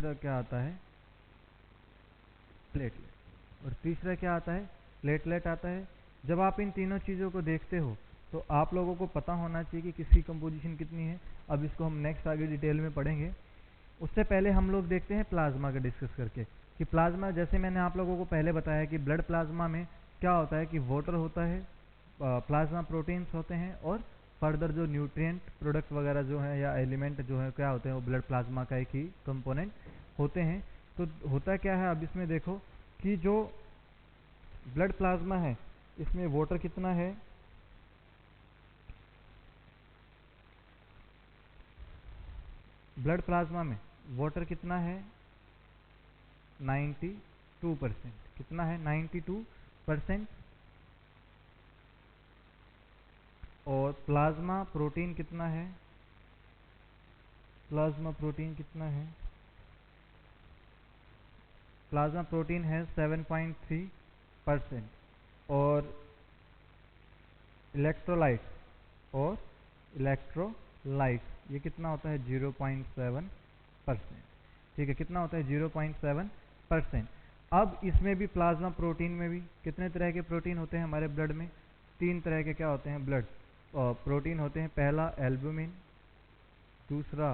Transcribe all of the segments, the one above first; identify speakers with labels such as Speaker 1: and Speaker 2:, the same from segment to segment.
Speaker 1: दूसरा क्या आता है? प्लेटलेट। और तीसरा क्या आता है? प्लेटलेट आता है। जब आप इन तीनों चीज़ों को देखते हो तो आप लोगों को पता होना चाहिए कि किसकी कंपोजिशन कितनी है। अब इसको हम नेक्स्ट आगे डिटेल में पढ़ेंगे। उससे पहले हम लोग देखते हैं प्लाज्मा का डिस्कस करके कि प्लाज्मा, जैसे मैंने आप लोगों को पहले बताया कि ब्लड प्लाज्मा में क्या होता है कि वाटर होता है, प्लाज्मा प्रोटीन्स होते हैं, और फर्दर जो न्यूट्रिएंट प्रोडक्ट वगैरह जो है या एलिमेंट जो है क्या होते हैं, वो ब्लड प्लाज्मा का एक ही कंपोनेंट होते हैं। तो होता क्या है, अब इसमें देखो कि जो ब्लड प्लाज्मा है इसमें वाटर कितना है? ब्लड प्लाज्मा में वाटर कितना है? 92%। कितना है? 92%। और प्लाज्मा प्रोटीन कितना है? प्लाज्मा प्रोटीन कितना है? प्लाज्मा प्रोटीन है 7.3%। और इलेक्ट्रोलाइट्स ये कितना होता है? 0.7%। ठीक है, कितना होता है? 0.7%। अब इसमें भी प्लाज्मा प्रोटीन में भी कितने तरह के प्रोटीन होते हैं हमारे ब्लड में? 3 तरह के क्या होते हैं ब्लड प्रोटीन होते हैं। पहला एल्बुमिन, दूसरा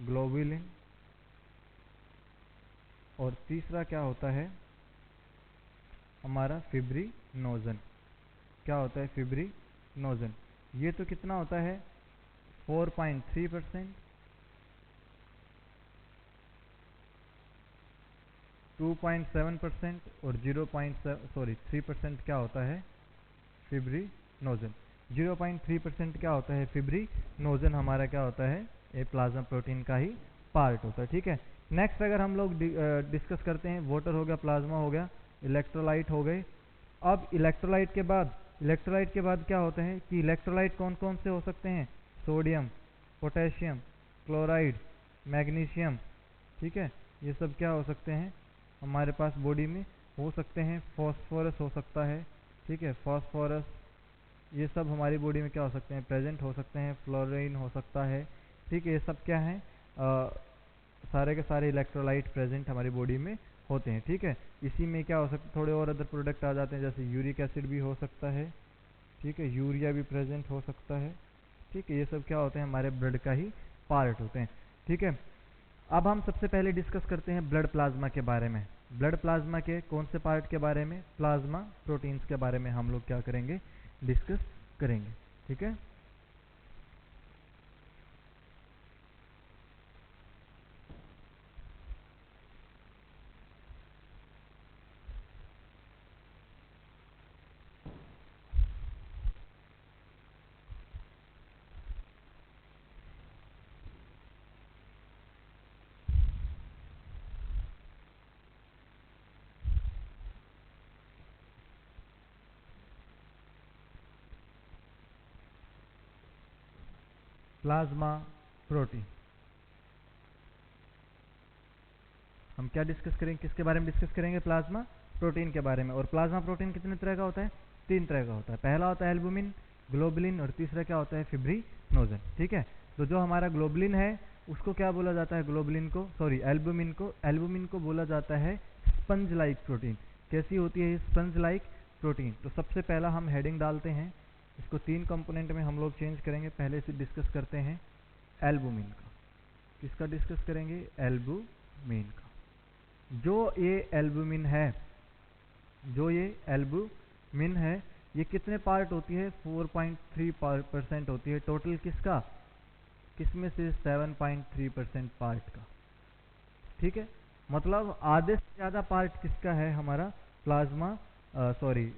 Speaker 1: ग्लोबुलिन, और तीसरा क्या होता है हमारा? फिब्रिनोजन। क्या होता है? फिब्रिनोजन। ये तो कितना होता है? 4.3%, 2.7% और 3% क्या होता है? फिब्रिनोजन। 0.3% क्या होता है? फिब्रिनोजन हमारा क्या होता है? ये प्लाज्मा प्रोटीन का ही पार्ट होता है। ठीक है, नेक्स्ट अगर हम लोग डिस्कस करते हैं, वाटर हो गया, प्लाज्मा हो गया, इलेक्ट्रोलाइट हो गए। अब इलेक्ट्रोलाइट के बाद क्या होता है कि इलेक्ट्रोलाइट कौन कौन से हो सकते हैं? Sodium, potassium, chloride, magnesium. ठीक है, ये सब क्या हो सकते हैं हमारे पास बॉडी में? हो सकते हैं। फॉस्फोरस हो सकता है। ठीक है, फॉस्फोरस, ये सब हमारी बॉडी में क्या हो सकते हैं? प्रेजेंट हो सकते हैं। फ्लोरीन हो सकता है। ठीक है, ये सब क्या है? सारे के सारे इलेक्ट्रोलाइट प्रेजेंट हमारी बॉडी में होते हैं। ठीक है, इसी में क्या हो सकता है? थोड़े और अदर प्रोडक्ट आ जाते हैं, जैसे यूरिक एसिड भी हो सकता है। ठीक है, यूरिया भी प्रेजेंट हो सकता है। ठीक है, ये सब क्या होते हैं? हमारे ब्लड का ही पार्ट होते हैं। ठीक है, अब हम सबसे पहले डिस्कस करते हैं ब्लड प्लाज्मा के बारे में। ब्लड प्लाज्मा के कौन से पार्ट के बारे में? प्लाज्मा प्रोटीन्स के बारे में हम लोग क्या करेंगे? डिस्कस करेंगे। ठीक है, प्लाज्मा प्रोटीन हम क्या डिस्कस करेंगे? किसके बारे में डिस्कस करेंगे? प्लाज्मा प्रोटीन के बारे में। और प्लाज्मा प्रोटीन कितने तरह का होता है? 3 तरह का होता है। पहला होता है एल्बुमिन, ग्लोबुलिन, और तीसरा क्या होता है? फिब्रिनोजन। ठीक है, तो जो हमारा ग्लोबुलिन है उसको क्या बोला जाता है? ग्लोबुलिन को, सॉरी एल्बुमिन को बोला जाता है स्पंज लाइक प्रोटीन। कैसी होती है स्पंज लाइक प्रोटीन? तो सबसे पहला हम हेडिंग डालते हैं, इसको 3 कंपोनेंट में हम लोग चेंज करेंगे। पहले से डिस्कस करते हैं एल्बुमिन का। किसका डिस्कस करेंगे? एल्बुमिन का। जो ये एल्बुमिन है ये कितने पार्ट होती है? 4.3% होती है टोटल। किसका? किसमें से? 7.3% पार्ट का। ठीक है, मतलब आधे से ज़्यादा पार्ट किसका है? हमारा प्लाज्मा, सॉरी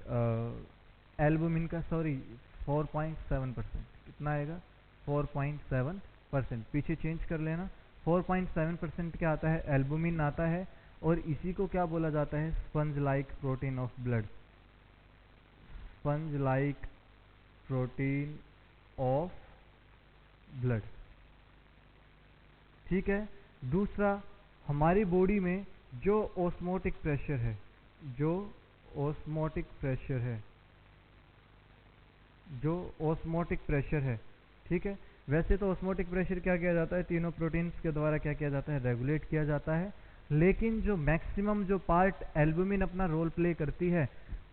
Speaker 1: एल्बुमिन का, सॉरी 4.7%। कितना आएगा? 4.7%। पीछे चेंज कर लेना। 4.7% क्या आता है? एल्बुमिन आता है। और इसी को क्या बोला जाता है? Sponge like protein of blood. Sponge like protein of blood. ठीक है, दूसरा, हमारी बॉडी में जो ऑस्मोटिक प्रेशर है, जो ऑस्मोटिक प्रेशर है, जो ऑस्मोटिक प्रेशर है, ठीक है, वैसे तो ऑस्मोटिक प्रेशर क्या किया जाता है, तीनों प्रोटीन्स के द्वारा क्या किया जाता है, रेगुलेट किया जाता है। लेकिन जो मैक्सिमम जो पार्ट एल्बुमिन अपना रोल प्ले करती है,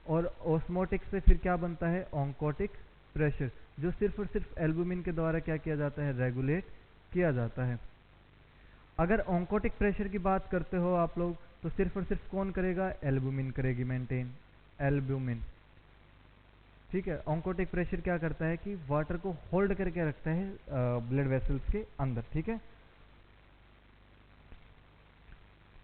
Speaker 1: और ऑस्मोटिक से फिर क्या बनता है, ऑन्कोटिक प्रेशर, जो सिर्फ और सिर्फ एल्बुमिन के द्वारा क्या किया जाता है, रेगुलेट किया जाता है। अगर ऑन्कोटिक प्रेशर की बात करते हो आप लोग, तो सिर्फ और सिर्फ कौन करेगा, एल्बुमिन करेगी मेंटेन, एल्बुमिन। ठीक है, ऑन्कोटिक प्रेशर क्या करता है कि वाटर को होल्ड करके रखता है ब्लड वेसल्स के अंदर। ठीक है,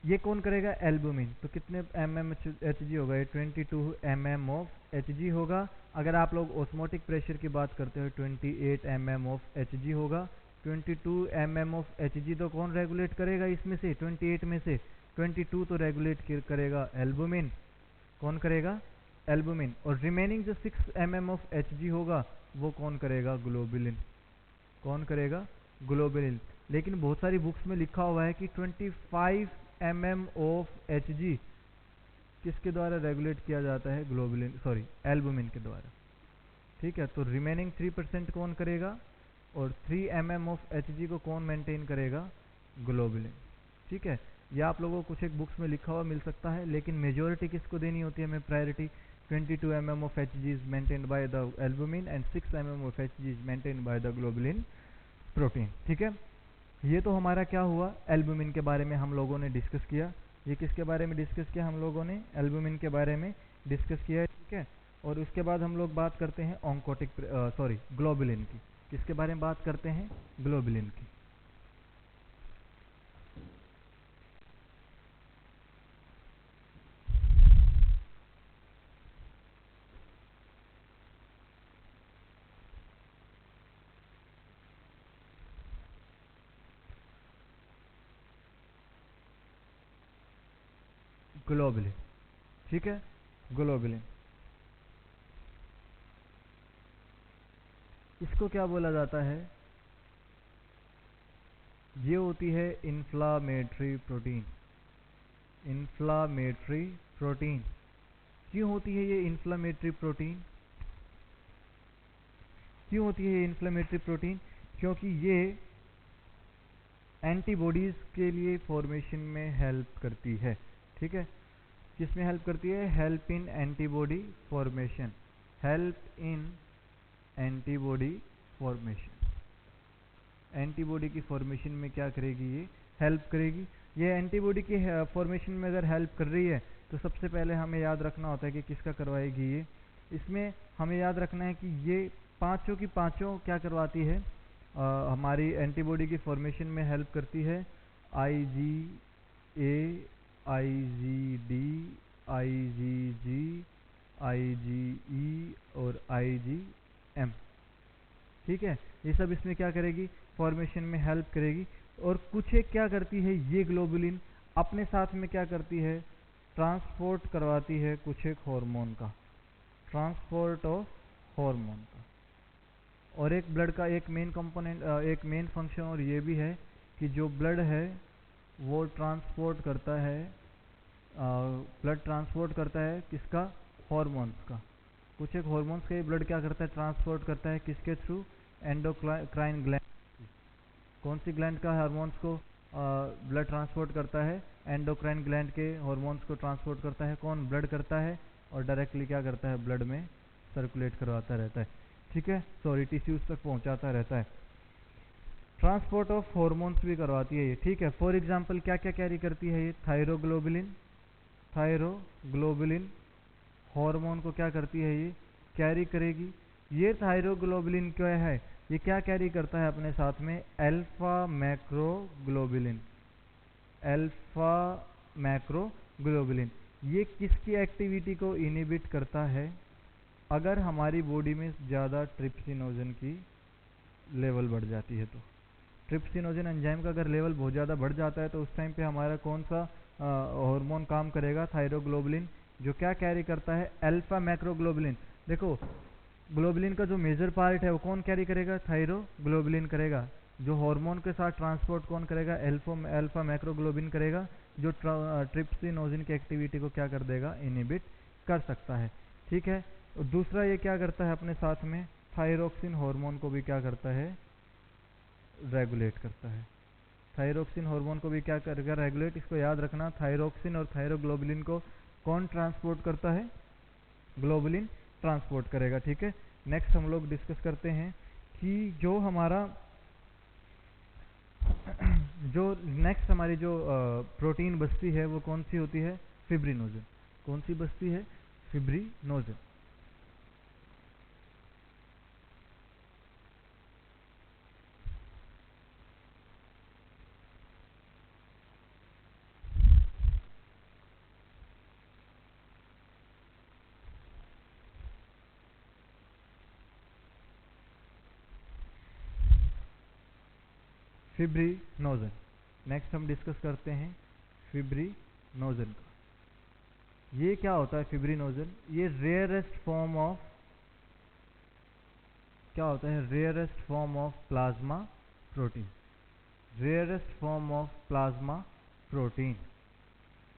Speaker 1: ये कौन करेगा, एल्बुमिन। तो कितने एच जी होगा, ये 22 ऑफ एच जी होगा। अगर आप लोग ऑस्मोटिक प्रेशर की बात करते हो 28 ऑफ एच जी होगा। 22 ऑफ एच जी तो कौन रेगुलेट करेगा इसमें से, 28 में से 22 तो रेगुलेट करेगा एल्बुमिन। कौन करेगा, एल्बुमिन। और रिमेनिंग जो 6 ऑफ एच जी होगा वो कौन करेगा, ग्लोबुलिन। कौन करेगा, ग्लोबुलिन। लेकिन बहुत सारी बुक्स में लिखा हुआ है कि 25 ऑफ एच जी किसके द्वारा रेगुलेट किया जाता है, ग्लोबुलिन, सॉरी एल्बुमिन के द्वारा। ठीक है, तो रिमेनिंग 3% कौन करेगा, और 3 ऑफ एच जी को कौन मेंटेन करेगा, ग्लोबुलिन। ठीक है, ये आप लोगों को कुछ एक बुक्स में लिखा हुआ मिल सकता है, लेकिन मेजोरिटी किसको देनी होती है हमें, priority. 22 of H G is maintained by the albumin and 6 of H G is maintained by the globulin protein. ठीक है, ये तो हमारा क्या हुआ, एल्बुमिन के बारे में हम लोगों ने डिस्कस किया। ये किसके बारे में डिस्कस किया हम लोगों ने, एल्बुमिन के बारे में डिस्कस किया है। ठीक है, और उसके बाद हम लोग बात करते हैं ऑन्कोटिक, सॉरी ग्लोबुलिन की। किसके बारे में बात करते हैं, ग्लोबुलिन की। ग्लोबुलिन, ठीक है, ग्लोबुलिन, इसको क्या बोला जाता है, ये होती है इन्फ्लामेटरी प्रोटीन। इन्फ्लामेटरी प्रोटीन क्यों होती है ये इन्फ्लामेटरी प्रोटीन, क्यों होती है ये इन्फ्लामेटरी प्रोटीन, क्योंकि ये एंटीबॉडीज के लिए फॉर्मेशन में हेल्प करती है। ठीक है, किस में हेल्प करती है, help in antibody formation, help in antibody formation. Antibody की फॉर्मेशन में क्या करेगी, ये हेल्प करेगी। ये एंटीबॉडी की फॉर्मेशन में अगर हेल्प कर रही है, तो सबसे पहले हमें याद रखना होता है कि किसका करवाएगी ये। इसमें हमें याद रखना है कि ये पांचों की पांचों क्या करवाती है, हमारी एंटीबॉडी की फॉर्मेशन में हेल्प करती है। IgA, IgD, IgG, IgE और IgM। ठीक है, ये सब इसमें क्या करेगी, फॉर्मेशन में हेल्प करेगी। और कुछ एक क्या करती है ये ग्लोबुलिन, अपने साथ में क्या करती है, ट्रांसपोर्ट करवाती है कुछ एक हार्मोन का, ट्रांसपोर्ट ऑफ हार्मोन का। और एक ब्लड का एक मेन कंपोनेंट, एक मेन फंक्शन और ये भी है कि जो ब्लड है वो ट्रांसपोर्ट करता है, ब्लड ट्रांसपोर्ट करता है किसका, हार्मोन्स का। कुछ एक हार्मोन्स का ये ब्लड क्या करता है, ट्रांसपोर्ट करता है, किसके थ्रू, एंडोक्राइन ग्लैंड। कौन सी ग्लैंड का हार्मोन्स को ब्लड ट्रांसपोर्ट करता है, एंडोक्राइन ग्लैंड के हार्मोन्स को ट्रांसपोर्ट करता है कौन, ब्लड करता है, और डायरेक्टली क्या करता है, ब्लड में सर्कुलेट करवाता रहता है। ठीक है, सॉरी टिश्यूज तक पहुंचाता रहता है। ट्रांसपोर्ट ऑफ हार्मोन्स भी करवाती है ये। ठीक है, फॉर एग्जांपल क्या क्या कैरी करती है ये, थायरोग्लोबुलिन, थायरोग्लोबुलिन हार्मोन को क्या करती है, ये कैरी करेगी। ये थायरोग्लोबुलिन क्या है, ये क्या कैरी करता है अपने साथ में, अल्फा मैक्रोग्लोबुलिन, अल्फा मैक्रोग्लोबुलिन। ये किसकी एक्टिविटी को इनिबिट करता है, अगर हमारी बॉडी में ज़्यादा ट्रिप्सिनोजन की लेवल बढ़ जाती है तो। ट्रिप्सिनोजन एंजाइम का अगर लेवल बहुत ज़्यादा बढ़ जाता है तो उस टाइम पे हमारा कौन सा हार्मोन काम करेगा, थायरोग्लोबुलिन, जो क्या कैरी करता है, अल्फा मैक्रोग्लोबुलिन। देखो ग्लोबुलिन का जो मेजर पार्ट है वो कौन कैरी करेगा, थायरोग्लोबुलिन करेगा। जो हार्मोन के साथ ट्रांसपोर्ट कौन करेगा, अल्फा मैक्रोग्लोबुलिन करेगा, जो ट्रिप्सिनोजन की एक्टिविटी को क्या कर देगा, इनिबिट कर सकता है। ठीक है, और दूसरा ये क्या करता है अपने साथ में, थायरोक्सिन हार्मोन को भी क्या करता है, रेगुलेट करता है। थायरोक्सिन हार्मोन को भी क्या करेगा, रेगुलेट। इसको याद रखना, थायरोक्सिन और थायरोग्लोबुलिन को कौन ट्रांसपोर्ट करता है, ग्लोबुलिन ट्रांसपोर्ट करेगा। ठीक है, नेक्स्ट हम लोग डिस्कस करते हैं कि जो हमारा जो नेक्स्ट हमारी जो प्रोटीन बस्ती है वो कौन सी होती है, फिब्रिनोजन। कौन सी बस्ती है, फिब्रिनोजन। फिब्रिनोजन, नेक्स्ट हम डिस्कस करते हैं फिब्रिनोजन का। ये क्या होता है फिब्रिनोजन, ये रेयरेस्ट फॉर्म ऑफ, क्या होता है, rarest form of plasma protein. Rarest form of plasma protein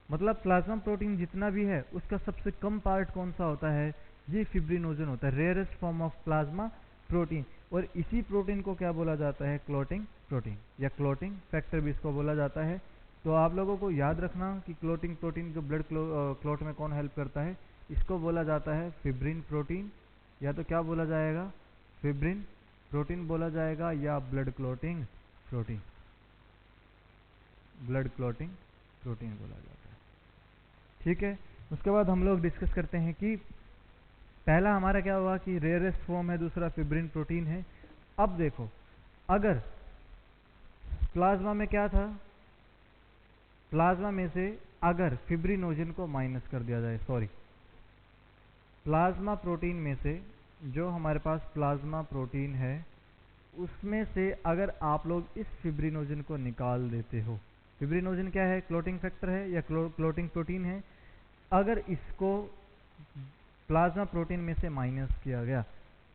Speaker 1: मतलब प्लाज्मा प्रोटीन जितना भी है उसका सबसे कम पार्ट कौन सा होता है, ये फिब्रिनोजन होता है, rarest form of plasma protein. और इसी प्रोटीन को क्या बोला जाता है, क्लोटिंग प्रोटीन या क्लोटिंग फैक्टर भी इसको बोला जाता है। तो आप लोगों को याद रखना कि क्लोटिंग प्रोटीन जो ब्लड क्लोट में कौन हेल्प करता है, इसको बोला जाता है फिब्रिन प्रोटीन, या तो क्या बोला जाएगा, फिब्रिन प्रोटीन बोला जाएगा, या blood clotting protein, blood clotting protein बोला जाता है। ठीक है, उसके बाद हम लोग डिस्कस करते हैं कि पहला हमारा क्या हुआ कि रेयरेस्ट फॉर्म है, दूसरा फिब्रिन प्रोटीन है। अब देखो, अगर प्लाज्मा में क्या था, प्लाज्मा में से अगर फिब्रिनोजन को माइनस कर दिया जाए, सॉरी, प्लाज्मा प्रोटीन में से जो हमारे पास प्लाज्मा प्रोटीन है उसमें से अगर आप लोग इस फिब्रिनोजन को निकाल देते हो, फिब्रिनोजन क्या है, क्लोटिंग फैक्टर है या क्लोटिंग प्रोटीन है, अगर इसको प्लाज्मा प्रोटीन में से माइनस किया गया,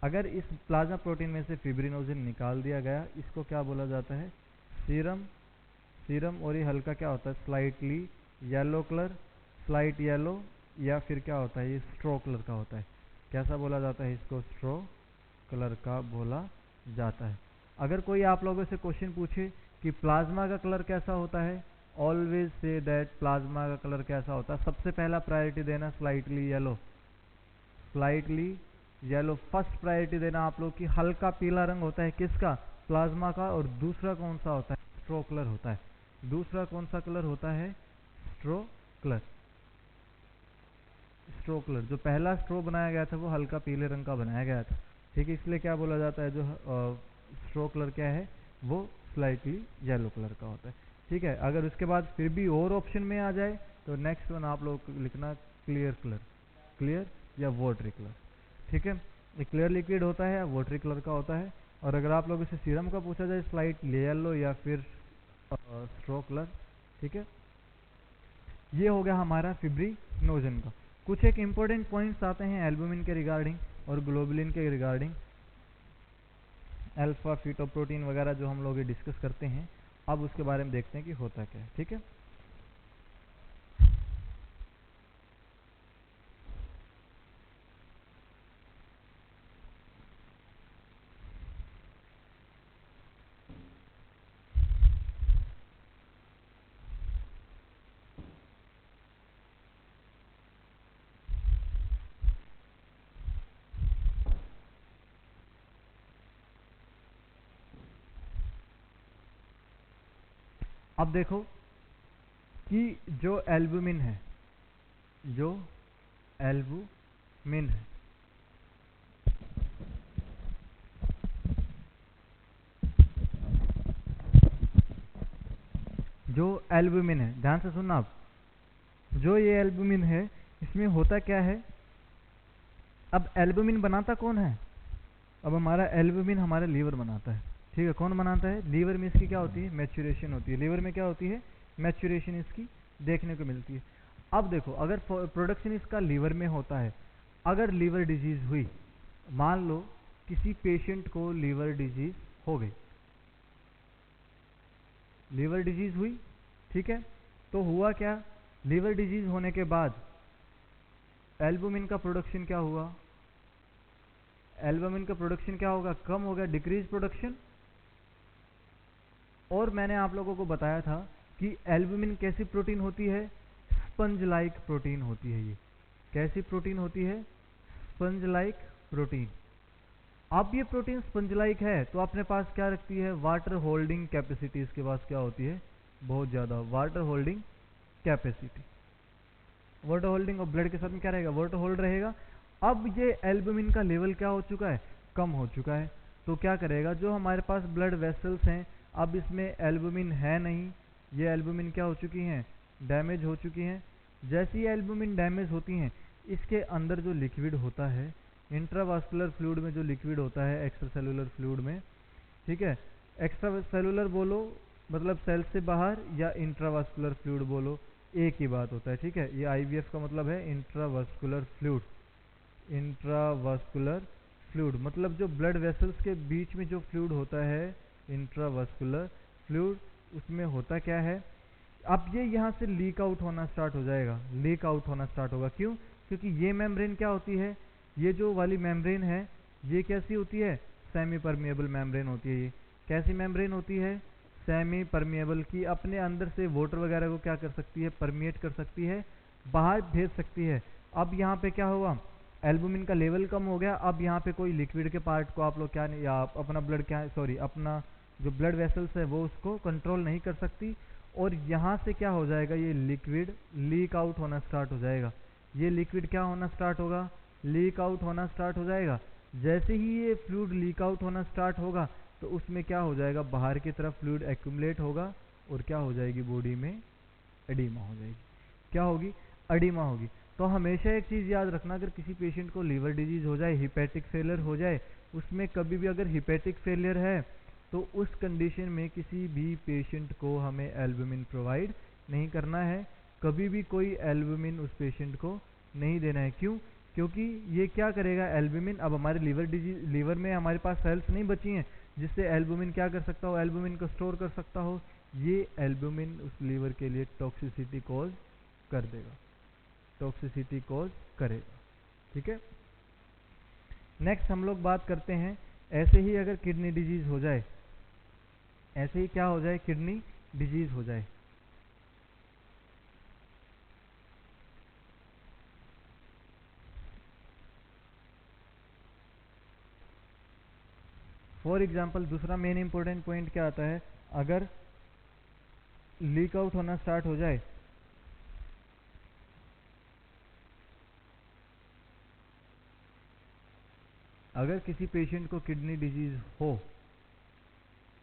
Speaker 1: अगर इस प्लाज्मा प्रोटीन में से फिब्रिनोजन निकाल दिया गया, इसको क्या बोला जाता है, सीरम। सीरम, और ये हल्का क्या होता है, slightly yellow colour, slight yellow, या फिर क्या होता है, ये स्ट्रो कलर का होता है। कैसा बोला जाता है इसको, स्ट्रो कलर का बोला जाता है। अगर कोई आप लोगों से क्वेश्चन पूछे कि प्लाज्मा का कलर कैसा होता है, ऑलवेज से दैट प्लाज्मा का कलर कैसा होता है, सबसे पहला प्रायोरिटी देना slightly yellow, slightly yellow first priority देना आप लोग की। हल्का पीला रंग होता है किसका, प्लाज्मा का। और दूसरा कौन सा होता है, स्ट्रो कलर होता है। दूसरा कौन सा कलर होता है, स्ट्रो कलर। स्ट्रो कलर, जो पहला स्ट्रो बनाया गया था वो हल्का पीले रंग का बनाया गया था। ठीक है, इसलिए क्या बोला जाता है, जो स्ट्रो कलर क्या है, वो स्लाइटली येलो कलर का होता है। ठीक है, अगर उसके बाद फिर भी और ऑप्शन में आ जाए तो नेक्स्ट वन आप लोग लिखना क्लियर कलर, क्लियर या वाटरी कलर। ठीक है, ये क्लियर लिक्विड होता है या वाटरी कलर का होता है। और अगर आप लोगों से सीरम का पूछा जाए, स्लाइट येलो या फिर स्ट्रो कलर। ठीक है, ये हो गया हमारा फिब्रिनोजन का। कुछ एक इंपॉर्टेंट पॉइंट्स आते हैं एल्बुमिन के रिगार्डिंग और ग्लोबुलिन के रिगार्डिंग, अल्फा फीटोप्रोटीन वगैरह जो हम लोग डिस्कस करते हैं। अब उसके बारे में देखते हैं कि होता क्या है। ठीक है, अब देखो कि जो एल्बुमिन है, जो एल्बुमिन है, जो एल्बुमिन है, ध्यान से सुनना आप, जो ये एल्बुमिन है इसमें होता क्या है। अब एल्बुमिन बनाता कौन है, अब हमारा एल्बुमिन हमारा लीवर बनाता है। ठीक है, कौन बनाता है, लीवर में इसकी क्या होती है, मैच्यूरेशन होती है। लीवर में क्या होती है, मैच्यूरेशन इसकी देखने को मिलती है। अब देखो, अगर प्रोडक्शन इसका लीवर में होता है, अगर लीवर डिजीज हुई, मान लो किसी पेशेंट को लीवर डिजीज हो गई, लीवर डिजीज हुई, ठीक है, तो हुआ क्या, लीवर डिजीज होने के बाद एल्बुमिन का प्रोडक्शन क्या हुआ, एल्बुमिन का प्रोडक्शन क्या होगा, कम हो गया, डिक्रीज प्रोडक्शन, और मैंने आप लोगों को बताया था कि एल्बुमिन कैसी प्रोटीन होती है, स्पंज लाइक प्रोटीन होती है। ये कैसी प्रोटीन होती है, स्पंज लाइक प्रोटीन। अब ये प्रोटीन स्पंज लाइक है तो अपने पास क्या रखती है, वाटर होल्डिंग कैपेसिटी इसके पास क्या होती है, बहुत ज़्यादा water holding capacity. Water holding और ब्लड के साथ में क्या रहेगा, वाटर होल्ड रहेगा। अब ये एल्बुमिन का लेवल क्या हो चुका है, कम हो चुका है। तो क्या करेगा, जो हमारे पास ब्लड वेसल्स हैं, अब इसमें एल्बुमिन है नहीं, ये एल्बुमिन क्या हो चुकी हैं, डैमेज हो चुकी हैं। जैसे ही एल्बुमिन डैमेज होती हैं, इसके अंदर जो लिक्विड होता है, इंट्रावास्कुलर फ्लूइड में जो लिक्विड होता है एक्स्ट्रा सेलुलर फ्लूइड में, ठीक है, एक्स्ट्रा सेलुलर बोलो मतलब सेल से बाहर, या इंट्रावास्कुलर फ्लूइड बोलो, एक ही बात होता है, ठीक है। ये आईवीएफ का मतलब है इंट्रावास्कुलर फ्लूइड। इंट्रावास्कुलर फ्लूइड मतलब जो ब्लड वेसल्स के बीच में जो फ्लूइड होता है, इंट्रावास्कुलर फ्लूइड, उसमें होता क्या है, अब ये यहाँ से लीक आउट होना स्टार्ट हो जाएगा, लीक आउट होना स्टार्ट होगा। क्यों, क्योंकि ये मेम्ब्रेन क्या होती है, ये जो वाली मेम्ब्रेन है ये कैसी होती है, सेमी परमिएबल मेम्ब्रेन होती है। ये कैसी मेम्ब्रेन होती है, सेमी परमिएबल, की अपने अंदर से वाटर वगैरह को क्या कर सकती है, परमिएट कर सकती है, बाहर भेज सकती है। अब यहाँ पे क्या हुआ, एल्बुमिन का लेवल कम हो गया। अब यहाँ पे कोई लिक्विड के पार्ट को आप लोग क्या नहीं, या अपना ब्लड क्या, सॉरी अपना जो ब्लड वेसल्स है वो उसको कंट्रोल नहीं कर सकती, और यहाँ से क्या हो जाएगा, ये लिक्विड लीक आउट होना स्टार्ट हो जाएगा। ये लिक्विड क्या होना स्टार्ट होगा, लीक आउट होना स्टार्ट हो जाएगा। जैसे ही ये फ्लूइड लीक आउट होना स्टार्ट होगा तो उसमें क्या हो जाएगा, बाहर की तरफ फ्लूइड एक्यूमुलेट होगा, और क्या हो जाएगी, बॉडी में एडिमा हो जाएगी। क्या होगी, एडिमा होगी। तो हमेशा एक चीज़ याद रखना, अगर किसी पेशेंट को लीवर डिजीज हो जाए, हिपैटिक फेलियर हो जाए, उसमें कभी भी अगर हिपैटिक फेलियर है तो उस कंडीशन में किसी भी पेशेंट को हमें एल्बुमिन प्रोवाइड नहीं करना है, कभी भी कोई एल्बुमिन उस पेशेंट को नहीं देना है। क्यों, क्योंकि ये क्या करेगा एल्बुमिन, अब हमारे लीवर में हमारे पास सेल्स नहीं बची हैं जिससे एल्बुमिन क्या कर सकता हो, एल्बुमिन को स्टोर कर सकता हो। ये एल्बुमिन उस लीवर के लिए टॉक्सिसिटी कॉज कर देगा, टॉक्सिसिटी कॉज करेगा, ठीक है। नेक्स्ट हम लोग बात करते हैं, ऐसे ही अगर किडनी डिजीज हो जाए, ऐसे ही क्या हो जाए, किडनी डिजीज हो जाए। फॉर एग्जाम्पल दूसरा मेन इंपॉर्टेंट पॉइंट क्या आता है, अगर लीक आउट होना स्टार्ट हो जाए, अगर किसी पेशेंट को किडनी डिजीज हो,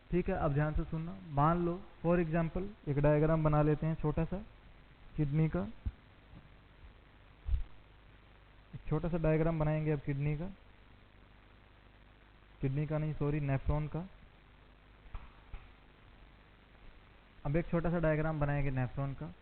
Speaker 1: ठीक है, अब ध्यान से सुनना, मान लो फॉर एग्जाम्पल एक डायग्राम बना लेते हैं छोटा सा किडनी का, एक छोटा सा डायग्राम बनाएंगे अब किडनी का, किडनी का नहीं सॉरी नेफ्रॉन का। अब एक छोटा सा डायग्राम बनाएंगे नेफ्रॉन का।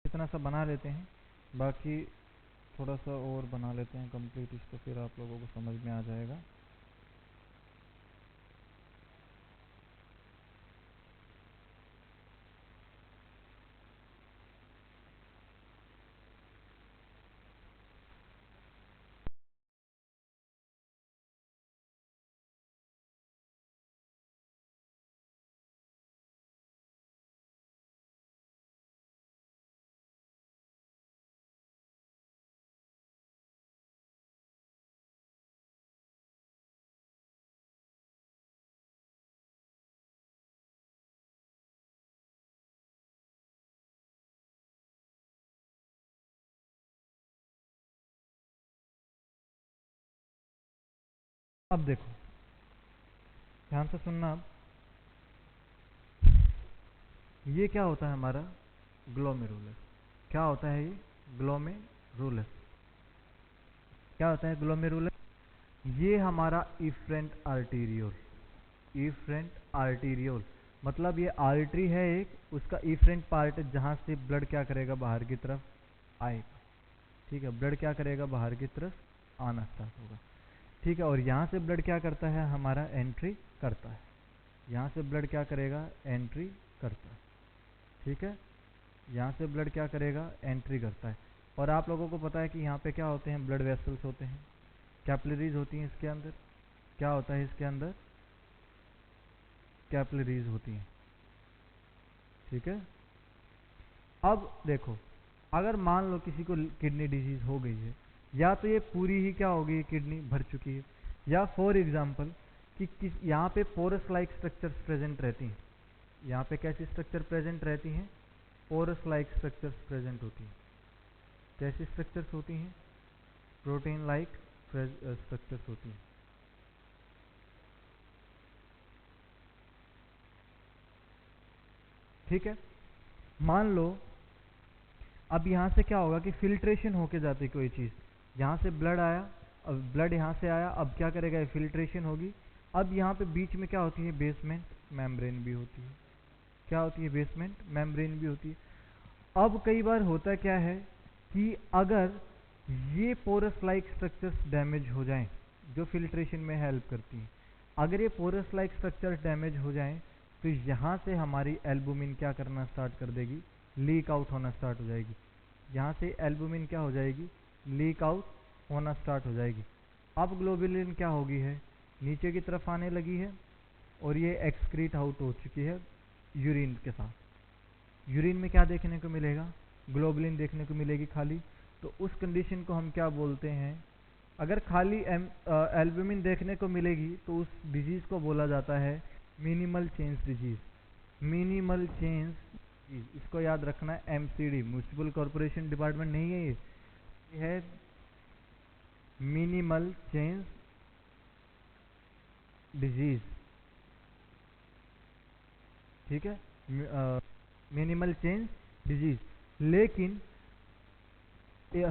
Speaker 1: इतना सा बना लेते हैं, बाकी थोड़ा सा और बना लेते हैं कंप्लीट इसको, फिर आप लोगों को समझ में आ जाएगा। अब देखो ध्यान से सुनना, अब ये क्या होता है हमारा ग्लोमेरुलस, क्या होता है ये ग्लोमेरुलस, क्या होता है ग्लोमेरुलस, ये हमारा इफ्रेंट आर्टीरियोल, इफ्रेंट आर्टीरियोल मतलब ये आर्टरी है एक, उसका इफरेंट पार्ट है जहाँ से ब्लड क्या करेगा, बाहर की तरफ आएगा। ठीक है, ब्लड क्या करेगा, बाहर की तरफ आना स्टार्ट होगा। ठीक है, और यहाँ से ब्लड क्या करता है, हमारा एंट्री करता है। यहाँ से ब्लड क्या करेगा, एंट्री करता है। ठीक है, यहाँ से ब्लड क्या करेगा, एंट्री करता है। और आप लोगों को पता है कि यहाँ पे क्या होते हैं, ब्लड वेसल्स होते हैं, कैपिलरीज होती हैं इसके अंदर। क्या होता है इसके अंदर, कैपिलरीज होती हैं। ठीक है, अब देखो, अगर मान लो किसी को किडनी डिजीज हो गई है, या तो ये पूरी ही क्या हो गई, किडनी भर चुकी है, या फॉर एग्जांपल कि यहाँ पे पोरस लाइक स्ट्रक्चर्स प्रेजेंट रहती हैं। यहाँ पे कैसी स्ट्रक्चर प्रेजेंट रहती हैं, पोरस लाइक स्ट्रक्चर्स प्रेजेंट होती हैं। कैसी स्ट्रक्चर्स होती हैं, प्रोटीन लाइक स्ट्रक्चर्स होती हैं। ठीक है, मान लो अब यहाँ से क्या होगा कि फिल्ट्रेशन होके जाती कोई चीज़, यहाँ से ब्लड आया, अब ब्लड यहाँ से आया, अब क्या करेगा, फिल्ट्रेशन होगी। अब यहाँ पे बीच में क्या होती है, बेसमेंट मेम्ब्रेन भी होती है। क्या होती है, बेसमेंट मेम्ब्रेन भी होती है। अब कई बार होता क्या है कि अगर ये पोरस लाइक स्ट्रक्चर्स डैमेज हो जाएं, जो फिल्ट्रेशन में हेल्प करती हैं, अगर ये पोरस लाइक स्ट्रक्चर डैमेज हो जाएं, तो यहाँ से हमारी एल्बुमिन क्या करना स्टार्ट कर देगी, लीक आउट होना स्टार्ट हो जाएगी। यहाँ से एल्बुमिन क्या हो जाएगी, लीक आउट होना स्टार्ट हो जाएगी। अब ग्लोबुलिन क्या होगी है, नीचे की तरफ आने लगी है, और ये एक्सक्रीट आउट हो चुकी है यूरिन के साथ। यूरिन में क्या देखने को मिलेगा, ग्लोबुलिन देखने को मिलेगी खाली। तो उस कंडीशन को हम क्या बोलते हैं, अगर खाली एल्बुमिन देखने को मिलेगी तो उस डिजीज को बोला जाता है minimal change disease. Minimal change, इसको याद रखना है, एमसीडी, म्युनिसिपल कॉरपोरेशन डिपार्टमेंट नहीं है, ये है मिनिमल चेंज डिजीज। ठीक है, मिनिमल चेंज डिजीज। लेकिन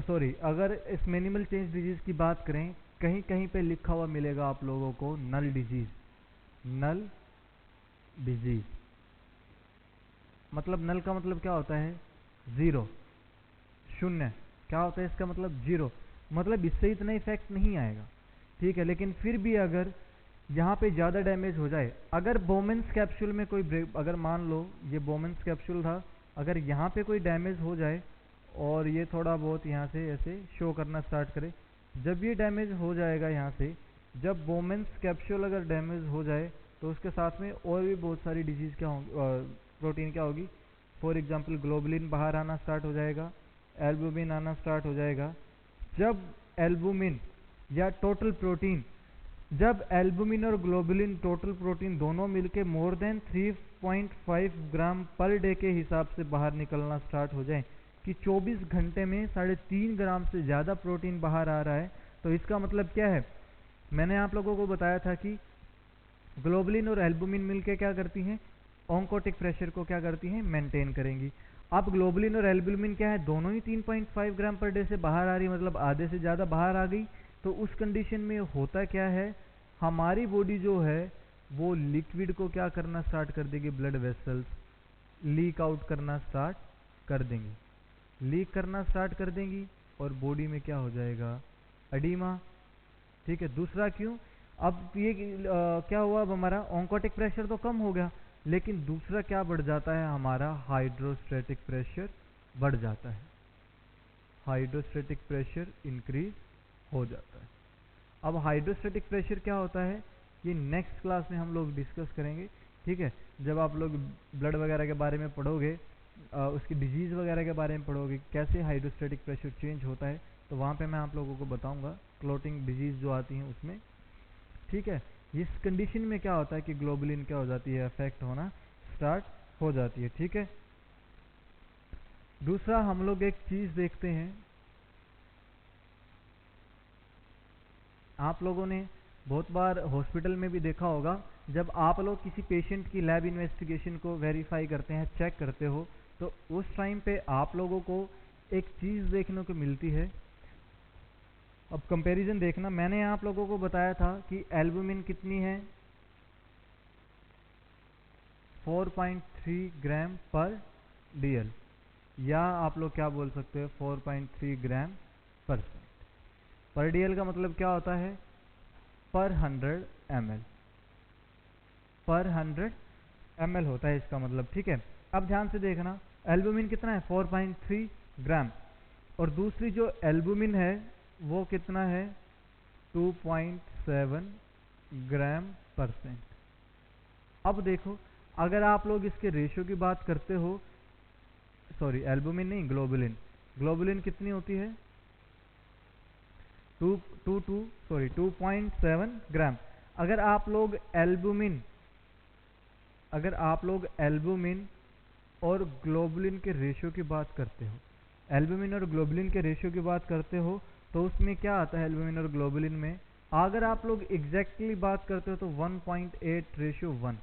Speaker 1: सॉरी, अगर इस मिनिमल चेंज डिजीज की बात करें, कहीं कहीं पे लिखा हुआ मिलेगा आप लोगों को नल डिजीज। नल डिजीज मतलब, नल का मतलब क्या होता है, जीरो, शून्य। क्या होता है इसका मतलब, जीरो, मतलब इससे इतना इफेक्ट नहीं आएगा। ठीक है, लेकिन फिर भी अगर यहाँ पे ज़्यादा डैमेज हो जाए, अगर बोमेंस कैप्सूल में कोई ब्रेक, अगर मान लो ये बोमेंस कैप्सूल था, अगर यहाँ पे कोई डैमेज हो जाए और ये थोड़ा बहुत यहाँ से ऐसे शो करना स्टार्ट करे, जब ये डैमेज हो जाएगा यहाँ से, जब बोमेंस कैप्सूल अगर डैमेज हो जाए, तो उसके साथ में और भी बहुत सारी डिजीज़ क्या होंगी, प्रोटीन क्या होगी। फॉर एग्जांपल ग्लोबुलिन बाहर आना स्टार्ट हो जाएगा, एल्बुमिन आना स्टार्ट हो जाएगा। जब एल्बुमिन या टोटल प्रोटीन, जब एल्बुमिन और ग्लोबुलिन टोटल प्रोटीन दोनों मिलके मोर देन 3.5 ग्राम पर डे के हिसाब से बाहर निकलना स्टार्ट हो जाए, कि 24 घंटे में 3.5 ग्राम से ज़्यादा प्रोटीन बाहर आ रहा है, तो इसका मतलब क्या है, मैंने आप लोगों को बताया था कि ग्लोबुलिन और एल्बुमिन मिलके क्या करती हैं, ऑन्कोटिक प्रेशर को क्या करती हैं, मेंटेन करेंगी। अब ग्लोबुलिन और एल्बुमिन क्या है, दोनों ही 3.5 ग्राम पर डे से बाहर आ रही, मतलब आधे से ज़्यादा बाहर आ गई। तो उस कंडीशन में होता क्या है, हमारी बॉडी जो है वो लिक्विड को क्या करना स्टार्ट कर देगी, ब्लड वेसल्स लीक आउट करना स्टार्ट कर देंगी, लीक करना स्टार्ट कर देंगी, और बॉडी में क्या हो जाएगा, एडीमा। ठीक है, दूसरा क्यों, अब ये क्या हुआ, अब हमारा ऑन्कोटिक प्रेशर तो कम हो गया, लेकिन दूसरा क्या बढ़ जाता है, हमारा हाइड्रोस्टैटिक प्रेशर बढ़ जाता है। हाइड्रोस्टैटिक प्रेशर इंक्रीज हो जाता है। अब हाइड्रोस्टैटिक प्रेशर क्या होता है, ये नेक्स्ट क्लास में हम लोग डिस्कस करेंगे। ठीक है, जब आप लोग ब्लड वगैरह के बारे में पढ़ोगे, उसकी डिजीज़ वगैरह के बारे में पढ़ोगे, कैसे हाइड्रोस्टैटिक प्रेशर चेंज होता है, तो वहाँ पे मैं आप लोगों को बताऊंगा क्लोटिंग डिजीज़ जो आती हैं उसमें। ठीक है, इस कंडीशन में क्या होता है कि ग्लोबुलिन क्या हो जाती है, अफेक्ट होना स्टार्ट हो जाती है। ठीक है, दूसरा हम लोग एक चीज़ देखते हैं, आप लोगों ने बहुत बार हॉस्पिटल में भी देखा होगा, जब आप लोग किसी पेशेंट की लैब इन्वेस्टिगेशन को वेरीफाई करते हैं, चेक करते हो, तो उस टाइम पे आप लोगों को एक चीज़ देखने को मिलती है। अब कंपैरिजन देखना, मैंने आप लोगों को बताया था कि एल्बुमिन कितनी है, 4.3 ग्राम पर डीएल, या आप लोग क्या बोल सकते हो 4.3 ग्राम पर डीएल का मतलब क्या होता है, पर 100 ml, पर 100 ml होता है इसका मतलब, ठीक है। अब ध्यान से देखना, एल्बुमिन कितना है 4.3 ग्राम, और दूसरी जो एल्बुमिन है वो कितना है 2.7 ग्राम %। अब देखो, अगर आप लोग इसके रेशियो की बात करते हो, सॉरी एल्बुमिन नहीं, ग्लोबुलिन, ग्लोबुलिन कितनी होती है 2.7 ग्राम। अगर आप लोग एल्बुमिन और ग्लोबुलिन के रेशियो की बात करते हो, एल्बुमिन और ग्लोबुलिन के रेशियो की बात करते हो, तो उसमें क्या आता है एल्बुमिन और ग्लोबुलिन में, अगर आप लोग एग्जैक्टली बात करते हो तो 1.8:1,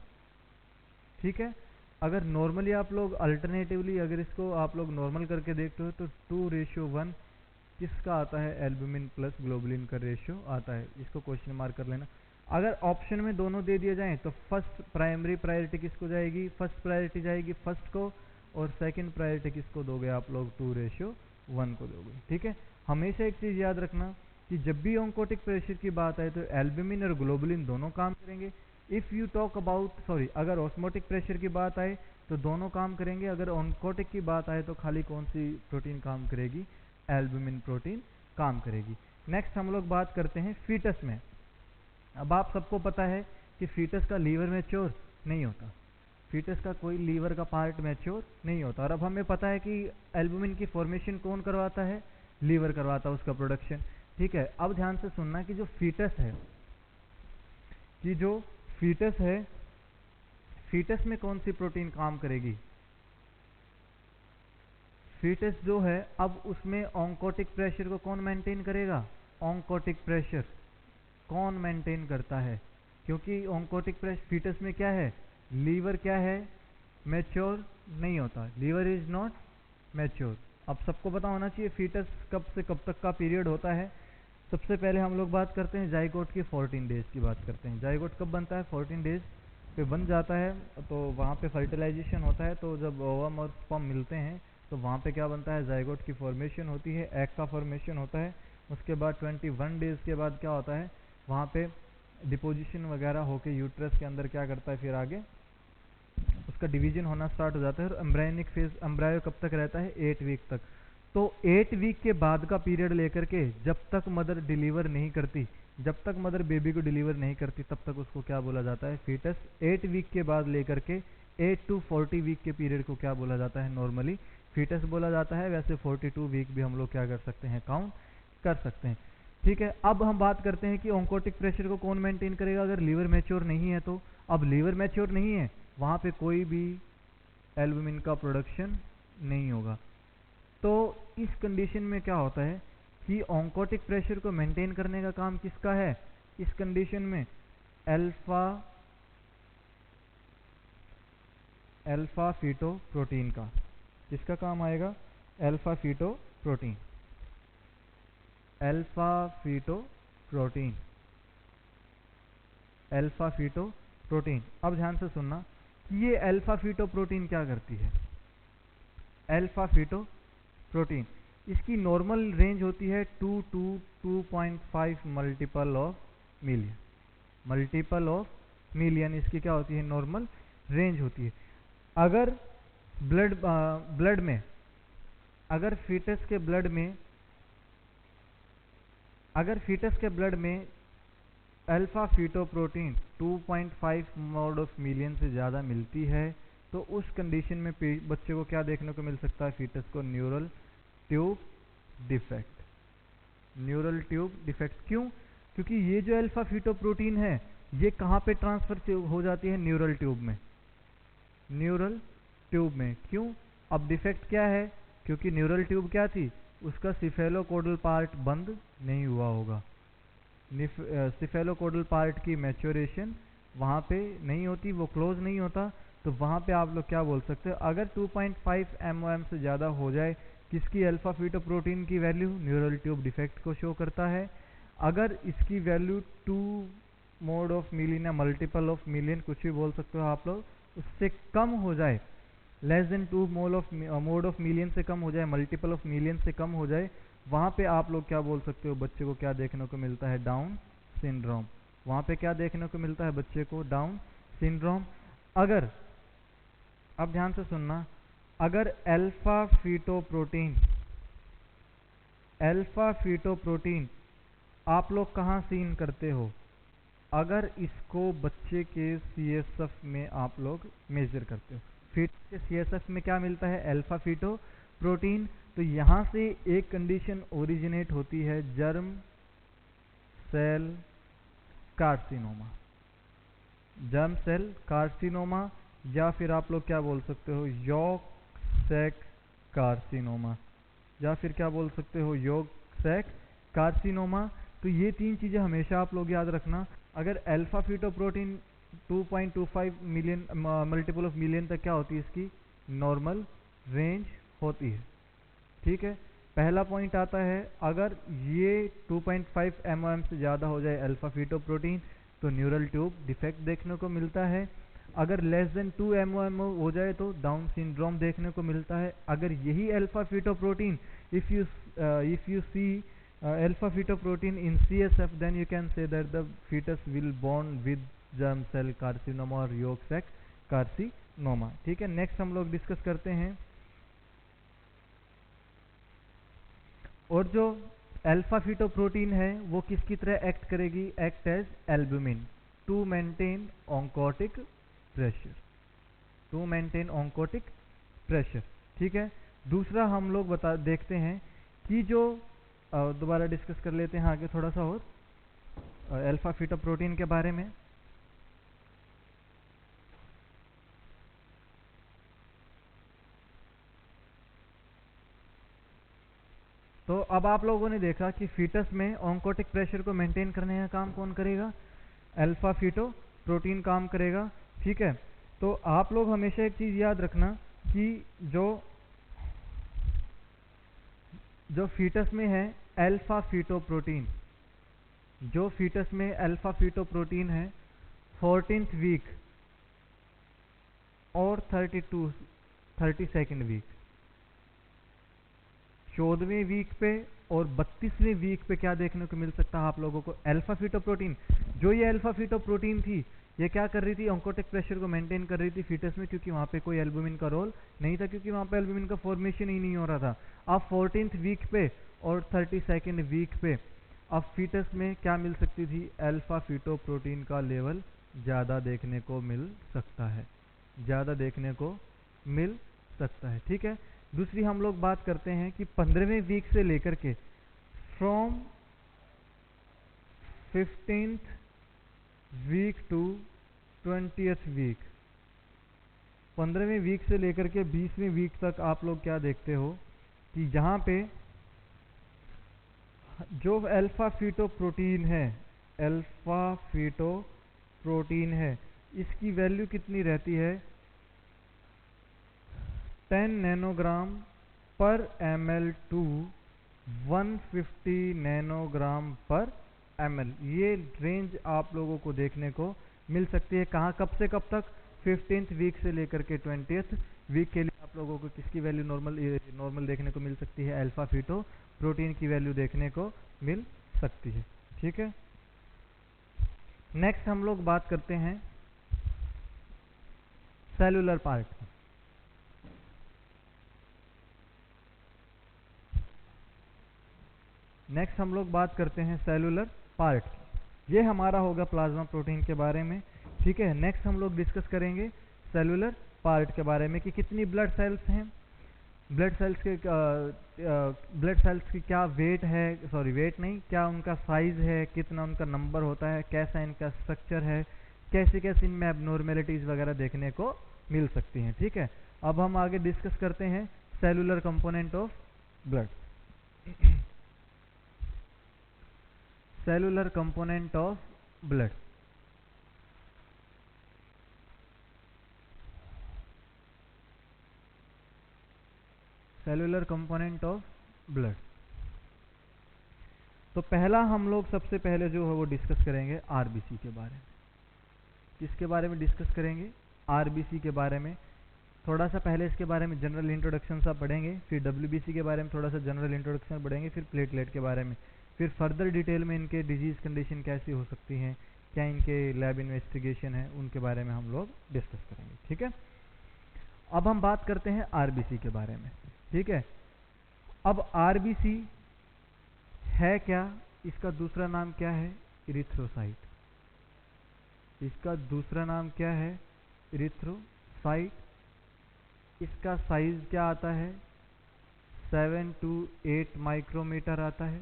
Speaker 1: ठीक है। अगर नॉर्मली आप लोग अल्टरनेटिवली अगर इसको आप लोग नॉर्मल करके देखते हो तो 2:1 किसका आता है, एल्बुमिन प्लस ग्लोबुलिन का रेशियो आता है। इसको क्वेश्चन मार्क कर लेना। अगर ऑप्शन में दोनों दे दिए जाएं तो फर्स्ट प्राइमरी प्रायोरिटी किसको जाएगी, फर्स्ट प्रायोरिटी जाएगी फर्स्ट को, और सेकंड प्रायोरिटी किसको दोगे आप लोग 2:1 को दोगे, ठीक है। हमेशा एक चीज़ याद रखना कि जब भी ऑन्कोटिक प्रेशर की बात आए तो एल्बुमिन और ग्लोबुलिन दोनों काम करेंगे। If you talk about, sorry, अगर ऑस्मोटिक प्रेशर की बात आए तो दोनों काम करेंगे, अगर ऑन्कोटिक की बात आए तो खाली कौन सी प्रोटीन काम करेगी, एल्बुमिन प्रोटीन काम करेगी। नेक्स्ट हम लोग बात करते हैं फीटस में। अब आप सबको पता है कि फीटस का लीवर मैच्योर नहीं होता, फीटस का कोई लीवर का पार्ट मैच्योर नहीं होता, और अब हमें पता है कि एल्बुमिन की फॉर्मेशन कौन करवाता है, लीवर करवाता है उसका प्रोडक्शन, ठीक है। अब ध्यान से सुनना कि जो फीटस है, फीटस में कौन सी प्रोटीन काम करेगी, फीटस जो है, अब उसमें ऑन्कोटिक प्रेशर को कौन मेंटेन करेगा, ऑन्कोटिक प्रेशर कौन मेंटेन करता है, क्योंकि ऑन्कोटिक प्रेशर फीटस में क्या है, लीवर क्या है, मैच्योर नहीं होता, लीवर इज नॉट मैच्योर। अब सबको पता होना चाहिए फीटस कब से कब तक का पीरियड होता है। सबसे पहले हम लोग बात करते हैं जाइगोट की, 14 डेज की बात करते हैं। जाइगोट कब बनता है, 14 डेज पे बन जाता है, तो वहाँ पे फर्टिलाइजेशन होता है, तो जब ओवम और स्पर्म मिलते हैं तो वहाँ पे क्या बनता है, जाइगोट की फॉर्मेशन होती है, एग का फॉर्मेशन होता है। उसके बाद 21 डेज के बाद क्या होता है, वहाँ पे डिपोजिशन वगैरह होके यूट्रस के अंदर क्या करता है, फिर आगे उसका डिवीजन होना स्टार्ट हो जाता है, और एम्ब्रायोनिक फेज, एम्ब्रायो कब तक रहता है, 8 वीक तक। तो 8 वीक के बाद का पीरियड लेकर के जब तक मदर डिलीवर नहीं करती, जब तक मदर बेबी को डिलीवर नहीं करती, तब तक उसको क्या बोला जाता है, फीटस। 8 वीक के बाद लेकर के 8 to 40 वीक के पीरियड को क्या बोला जाता है, नॉर्मली फीटस बोला जाता है। वैसे 42 वीक भी हम लोग क्या कर सकते हैं, काउंट कर सकते हैं, ठीक है। अब हम बात करते हैं कि ऑन्कोटिक प्रेशर को कौन मेंटेन करेगा अगर लीवर मैच्योर नहीं है तो। अब लीवर मैच्योर नहीं है, वहाँ पे कोई भी एल्बुमिन का प्रोडक्शन नहीं होगा। तो इस कंडीशन में क्या होता है कि ऑन्कोटिक प्रेशर को मेंटेन करने का काम किसका है, इस कंडीशन में अल्फा फीटो प्रोटीन का। किसका काम आएगा, alpha feto protein, alpha feto protein, alpha feto protein. अब ध्यान से सुनना कि ये अल्फा फीटो प्रोटीन क्या करती है। अल्फा फीटो प्रोटीन, इसकी नॉर्मल रेंज होती है 2 to 2.5 multiple of million, multiple of million इसकी क्या होती है, नॉर्मल रेंज होती है। अगर ब्लड में, अगर फीटस के ब्लड में alpha feto protein 2.5 mode of million से ज़्यादा मिलती है, तो उस कंडीशन में बच्चे को क्या देखने को मिल सकता है, फीटस को neural tube defect, neural tube defect. क्यों, क्योंकि ये जो अल्फा फीटो प्रोटीन है ये कहाँ पे ट्रांसफर हो जाती है, न्यूरल ट्यूब में, न्यूरल ट्यूब में। क्यों, अब डिफेक्ट क्या है, क्योंकि न्यूरल ट्यूब क्या थी, उसका सिफेलोकोडल पार्ट बंद नहीं हुआ होगा, सिफेलोकोडल पार्ट की मैच्योरेशन वहाँ पे नहीं होती, वो क्लोज नहीं होता, तो वहाँ पे आप लोग क्या बोल सकते हो, अगर 2.5 mOm से ज़्यादा हो जाए किसकी, अल्फा फीटो प्रोटीन की वैल्यू, न्यूरल ट्यूब डिफेक्ट को शो करता है। अगर इसकी वैल्यू 2 मोड ऑफ मिलियन या मल्टीपल ऑफ मिलियन, कुछ भी बोल सकते हो आप लोग, उससे कम हो जाए, less than 2 mode of million से कम हो जाए, मल्टीपल ऑफ मिलियन से कम हो जाए, वहाँ पे आप लोग क्या बोल सकते हो, बच्चे को क्या देखने को मिलता है, डाउन सिंड्रोम। वहाँ पे क्या देखने को मिलता है बच्चे को, डाउन सिंड्रोम। अगर, अब ध्यान से सुनना, अगर अल्फा फीटोप्रोटीन आप लोग कहाँ सीन करते हो, अगर इसको बच्चे के सीएसएफ में आप लोग मेजर करते हो, फिट के सीएसएफ में क्या मिलता है, अल्फा फीटोप्रोटीन। तो यहाँ से एक कंडीशन ओरिजिनेट होती है, germ cell carcinoma, germ cell carcinoma, या फिर आप लोग क्या बोल सकते हो, यॉर्क सैक कार्सिनोमा, या फिर क्या बोल सकते हो, यॉर्क सैक कार्सिनोमा। तो ये तीन चीज़ें हमेशा आप लोग याद रखना। अगर alpha fetoprotein 2.25 million multiple of million तक क्या होती है, इसकी नॉर्मल रेंज होती है, ठीक है। पहला पॉइंट आता है, अगर ये 2.5 mm से ज़्यादा हो जाए अल्फा फीटोप्रोटीन तो न्यूरल ट्यूब डिफेक्ट देखने को मिलता है। अगर लेस देन 2 mm हो जाए तो डाउन सिंड्रोम देखने को मिलता है। अगर यही alpha fetoprotein, if you see alpha fetoprotein in CSF, then you can say that the fetus will born with germ cell carcinoma और yolk sac carcinoma, ठीक है। नेक्स्ट हम लोग डिस्कस करते हैं, और जो अल्फा फीटोप्रोटीन है वो किसकी तरह एक्ट करेगी, act as albumin to maintain oncotic pressure, ठीक है। दूसरा हम लोग देखते हैं कि जो दोबारा डिस्कस कर लेते हैं आगे थोड़ा सा और अल्फा फीटोप्रोटीन के बारे में। तो अब आप लोगों ने देखा कि फीटस में ऑन्कोटिक प्रेशर को मेंटेन करने का काम कौन करेगा, अल्फा फीटोप्रोटीन काम करेगा, ठीक है। तो आप लोग हमेशा एक चीज याद रखना कि जो फीटस में है अल्फा फीटोप्रोटीन, जो फीटस में अल्फा फीटोप्रोटीन है 14th वीक और 32nd वीक, 14वें वीक पे और 32वें वीक पे क्या देखने को मिल सकता है आप लोगों को, अल्फा फीटोप्रोटीन। जो ये अल्फा फीटोप्रोटीन थी ये क्या कर रही थी, ऑन्कोटिक प्रेशर को मेंटेन कर रही थी फीटस में, क्योंकि वहां पे कोई एल्बुमिन का रोल नहीं था, क्योंकि वहां पे एल्बुमिन का फॉर्मेशन ही नहीं हो रहा था। अब 14th वीक पे और 32nd वीक पे अब फीटस में क्या मिल सकती थी, अल्फा फीटोप्रोटीन का लेवल ज़्यादा देखने को मिल सकता है, ज़्यादा देखने को मिल सकता है, ठीक है। दूसरी हम लोग बात करते हैं कि 15वें वीक से लेकर के from 15th week to 20th week, 15वें वीक से लेकर के 20वें वीक तक आप लोग क्या देखते हो कि यहाँ पे जो अल्फा फीटोप्रोटीन है, अल्फा फीटोप्रोटीन है, इसकी वैल्यू कितनी रहती है, 10 नैनोग्राम पर ml टू 150 नैनोग्राम पर ml। ये रेंज आप लोगों को देखने को मिल सकती है, कहाँ, कब से कब तक, 15th वीक से लेकर के 20th वीक के लिए आप लोगों को किसकी वैल्यू नॉर्मल देखने को मिल सकती है, अल्फा फीटोप्रोटीन की वैल्यू देखने को मिल सकती है, ठीक है। नेक्स्ट हम लोग बात करते हैं सेलुलर पार्ट की। नेक्स्ट हम लोग बात करते हैं सेलुलर पार्ट की, ये हमारा होगा प्लाज्मा प्रोटीन के बारे में, ठीक है। नेक्स्ट हम लोग डिस्कस करेंगे सेलुलर पार्ट के बारे में कि कितनी ब्लड सेल्स हैं, ब्लड सेल्स की क्या वेट है, सॉरी वेट नहीं, क्या उनका साइज है, कितना उनका नंबर होता है, कैसा इनका स्ट्रक्चर है, कैसे कैसे इनमें एबनॉर्मेलिटीज वगैरह देखने को मिल सकती हैं, ठीक है। अब हम आगे डिस्कस करते हैं cellular component of blood. Cellular component of blood, cellular component of blood. तो पहला हम लोग सबसे पहले जो है वो डिस्कस करेंगे आरबीसी के बारे में। किसके बारे में डिस्कस करेंगे, आरबीसी के बारे में थोड़ा सा, पहले इसके बारे में जनरल इंट्रोडक्शन सा पढ़ेंगे, फिर डब्ल्यूबीसी के बारे में थोड़ा सा जनरल इंट्रोडक्शन पढ़ेंगे, फिर प्लेटलेट के बारे में, फिर फर्दर डिटेल में इनके डिजीज़ कंडीशन कैसी हो सकती हैं, क्या इनके लैब इन्वेस्टिगेशन है, उनके बारे में हम लोग डिस्कस करेंगे। ठीक है, अब हम बात करते हैं आरबीसी के बारे में। ठीक है, अब आरबीसी है क्या, इसका दूसरा नाम क्या है, इरिथ्रोसाइट। इसका दूसरा नाम क्या है, इरिथ्रोसाइट। इसका साइज क्या आता है, 7 to 8 माइक्रोमीटर आता है,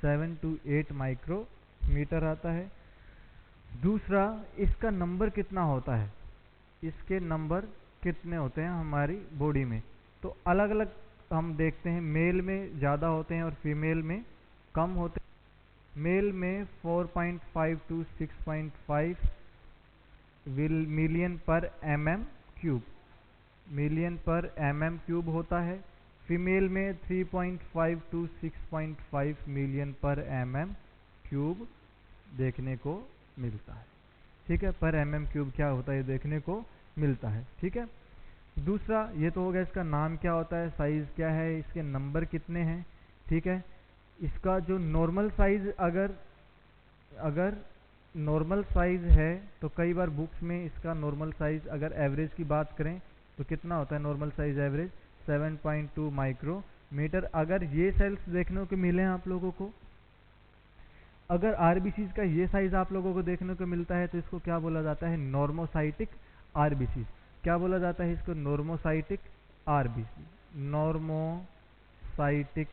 Speaker 1: 7 to 8 माइक्रोमीटर आता है। दूसरा, इसका नंबर कितना होता है, इसके नंबर कितने होते हैं हमारी बॉडी में, तो अलग अलग हम देखते हैं, मेल में ज़्यादा होते हैं और फीमेल में कम होते हैं। मेल में 4.5 to 6.5 मिलियन पर mm क्यूब, मिलियन पर mm क्यूब होता है। फीमेल में 3.5 to 6.5 मिलियन पर mm क्यूब देखने को मिलता है। ठीक है, पर mm क्यूब क्या होता है देखने को मिलता है। ठीक है, दूसरा ये तो हो गया इसका नाम क्या होता है, साइज क्या है, इसके नंबर कितने हैं। ठीक है, इसका जो नॉर्मल साइज अगर नॉर्मल साइज है तो कई बार बुक्स में इसका नॉर्मल साइज अगर एवरेज की बात करें तो कितना होता है नॉर्मल साइज एवरेज, 7.2 माइक्रोमीटर। अगर ये सेल्स देखने को मिले हैं आप लोगों को, अगर आरबीसीज का ये साइज आप लोगों को देखने को मिलता है तो इसको क्या बोला जाता है, नॉर्मोसाइटिक आरबीसी। क्या बोला जाता है इसको, नॉर्मोसाइटिक आरबीसी, नॉर्मोसाइटिक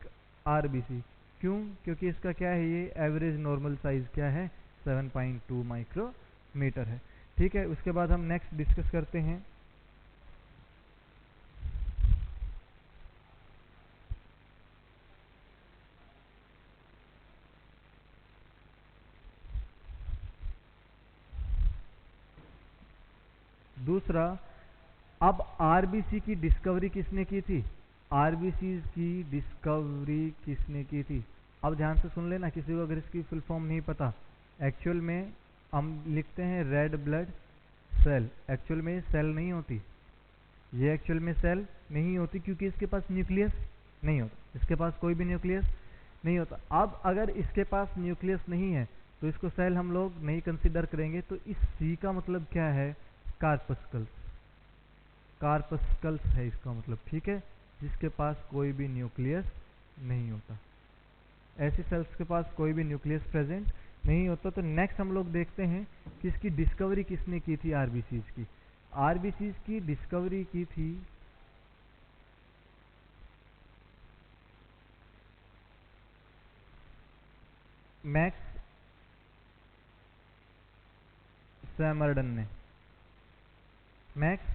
Speaker 1: आरबीसी। क्यों, क्योंकि इसका क्या है, ये एवरेज नॉर्मल साइज क्या है, 7.2 माइक्रोमीटर है। ठीक है, उसके बाद हम नेक्स्ट डिस्कस करते हैं दूसरा। अब आरबीसी की डिस्कवरी किसने की थी, आरबीसी की डिस्कवरी किसने की थी। अब ध्यान से सुन लेना, किसी को अगर इसकी फुल फॉर्म नहीं पता, एक्चुअल में हम लिखते हैं रेड ब्लड सेल, एक्चुअल में सेल नहीं होती, ये एक्चुअल में सेल नहीं होती क्योंकि इसके पास न्यूक्लियस नहीं होता, इसके पास कोई भी न्यूक्लियस नहीं होता। अब अगर इसके पास न्यूक्लियस नहीं है तो इसको सेल हम लोग नहीं कंसिडर करेंगे। तो इस सी का मतलब क्या है, कार्पस्कल्स, कार्पस्कल्स है इसका मतलब। ठीक है, जिसके पास कोई भी न्यूक्लियस नहीं होता, ऐसी सेल्स के पास कोई भी न्यूक्लियस प्रेजेंट नहीं होता। तो नेक्स्ट हम लोग देखते हैं कि इसकी डिस्कवरी किसने की थी, आरबीसीज की। आरबीसीज की डिस्कवरी की थी मैक्स सैमरडन ने। मैक्स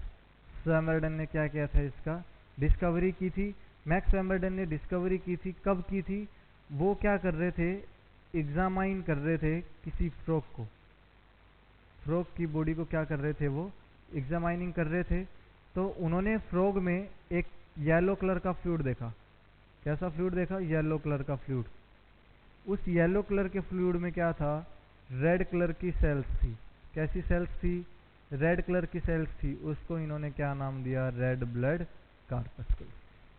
Speaker 1: सैमरडन ने क्या किया था, इसका डिस्कवरी की थी। मैक्स सैमरडन ने डिस्कवरी की थी, कब की थी, वो क्या कर रहे थे, एग्जामाइन कर रहे थे किसी फ्रॉग को, फ्रॉग की बॉडी को क्या कर रहे थे, वो एग्जामाइनिंग कर रहे थे। तो उन्होंने फ्रॉग में एक येलो कलर का फ्लूइड देखा। कैसा फ्लूइड देखा, येलो कलर का फ्लूइड। उस येलो कलर के फ्लूइड में क्या था, रेड कलर की सेल्स थी। कैसी सेल्स थी, रेड कलर की सेल्स थी। उसको इन्होंने क्या नाम दिया, रेड ब्लड कार्पस्कल।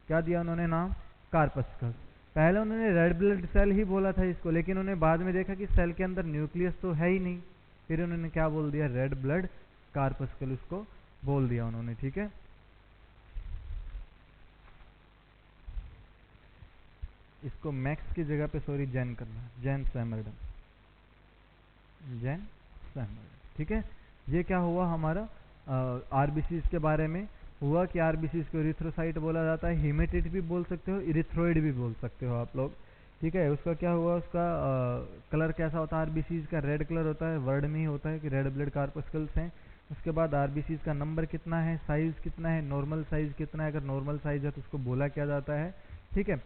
Speaker 1: क्या दिया उन्होंने नाम, कार्पस्कल। पहले उन्होंने रेड ब्लड सेल ही बोला था इसको, लेकिन उन्होंने बाद में देखा कि सेल के अंदर न्यूक्लियस तो है ही नहीं, फिर उन्होंने क्या बोल दिया, रेड ब्लड कार्पस्कल उसको बोल दिया उन्होंने। ठीक है, इसको मैक्स की जगह पे सॉरी जैन करना, जैन सैमरडन, जैन सैमरडन। ठीक है, ये क्या हुआ हमारा आरबीसी के बारे में हुआ कि आरबीसी को इरिथ्रोसाइट बोला जाता है, हेमेटिट भी बोल सकते हो, इरिथ्रोइड भी बोल सकते हो आप लोग। ठीक है, उसका क्या हुआ, उसका कलर कैसा होता है, आरबीसी का रेड कलर होता है, वर्ड में ही होता है कि रेड ब्लड कार्पस्कल्स हैं। उसके बाद आरबीसी का नंबर कितना है, साइज कितना है, नॉर्मल साइज कितना है, अगर नॉर्मल साइज है तो उसको बोला क्या जाता है। ठीक है,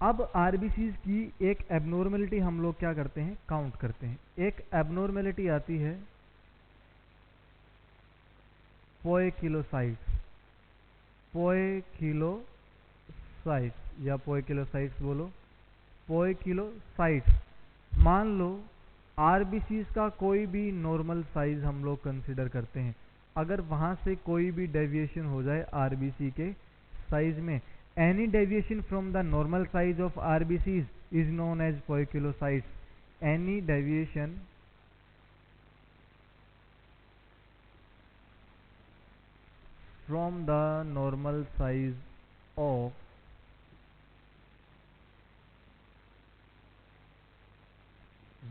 Speaker 1: अब आरबीसीज की एक एबनॉर्मेलिटी हम लोग क्या करते हैं, काउंट करते हैं। एक एबनॉर्मेलिटी आती है पोएकिलोसाइट्स, पोएकिलोसाइट्स या पोएकिलोसाइट्स बोलो, पोएकिलोसाइट्स। मान लो आरबीसीज का कोई भी नॉर्मल साइज हम लोग कंसिडर करते हैं, अगर वहां से कोई भी डेविएशन हो जाए आरबीसी के साइज में, any deviation from the normal size of RBCs is known as poikilocytes. Any deviation from the normal size of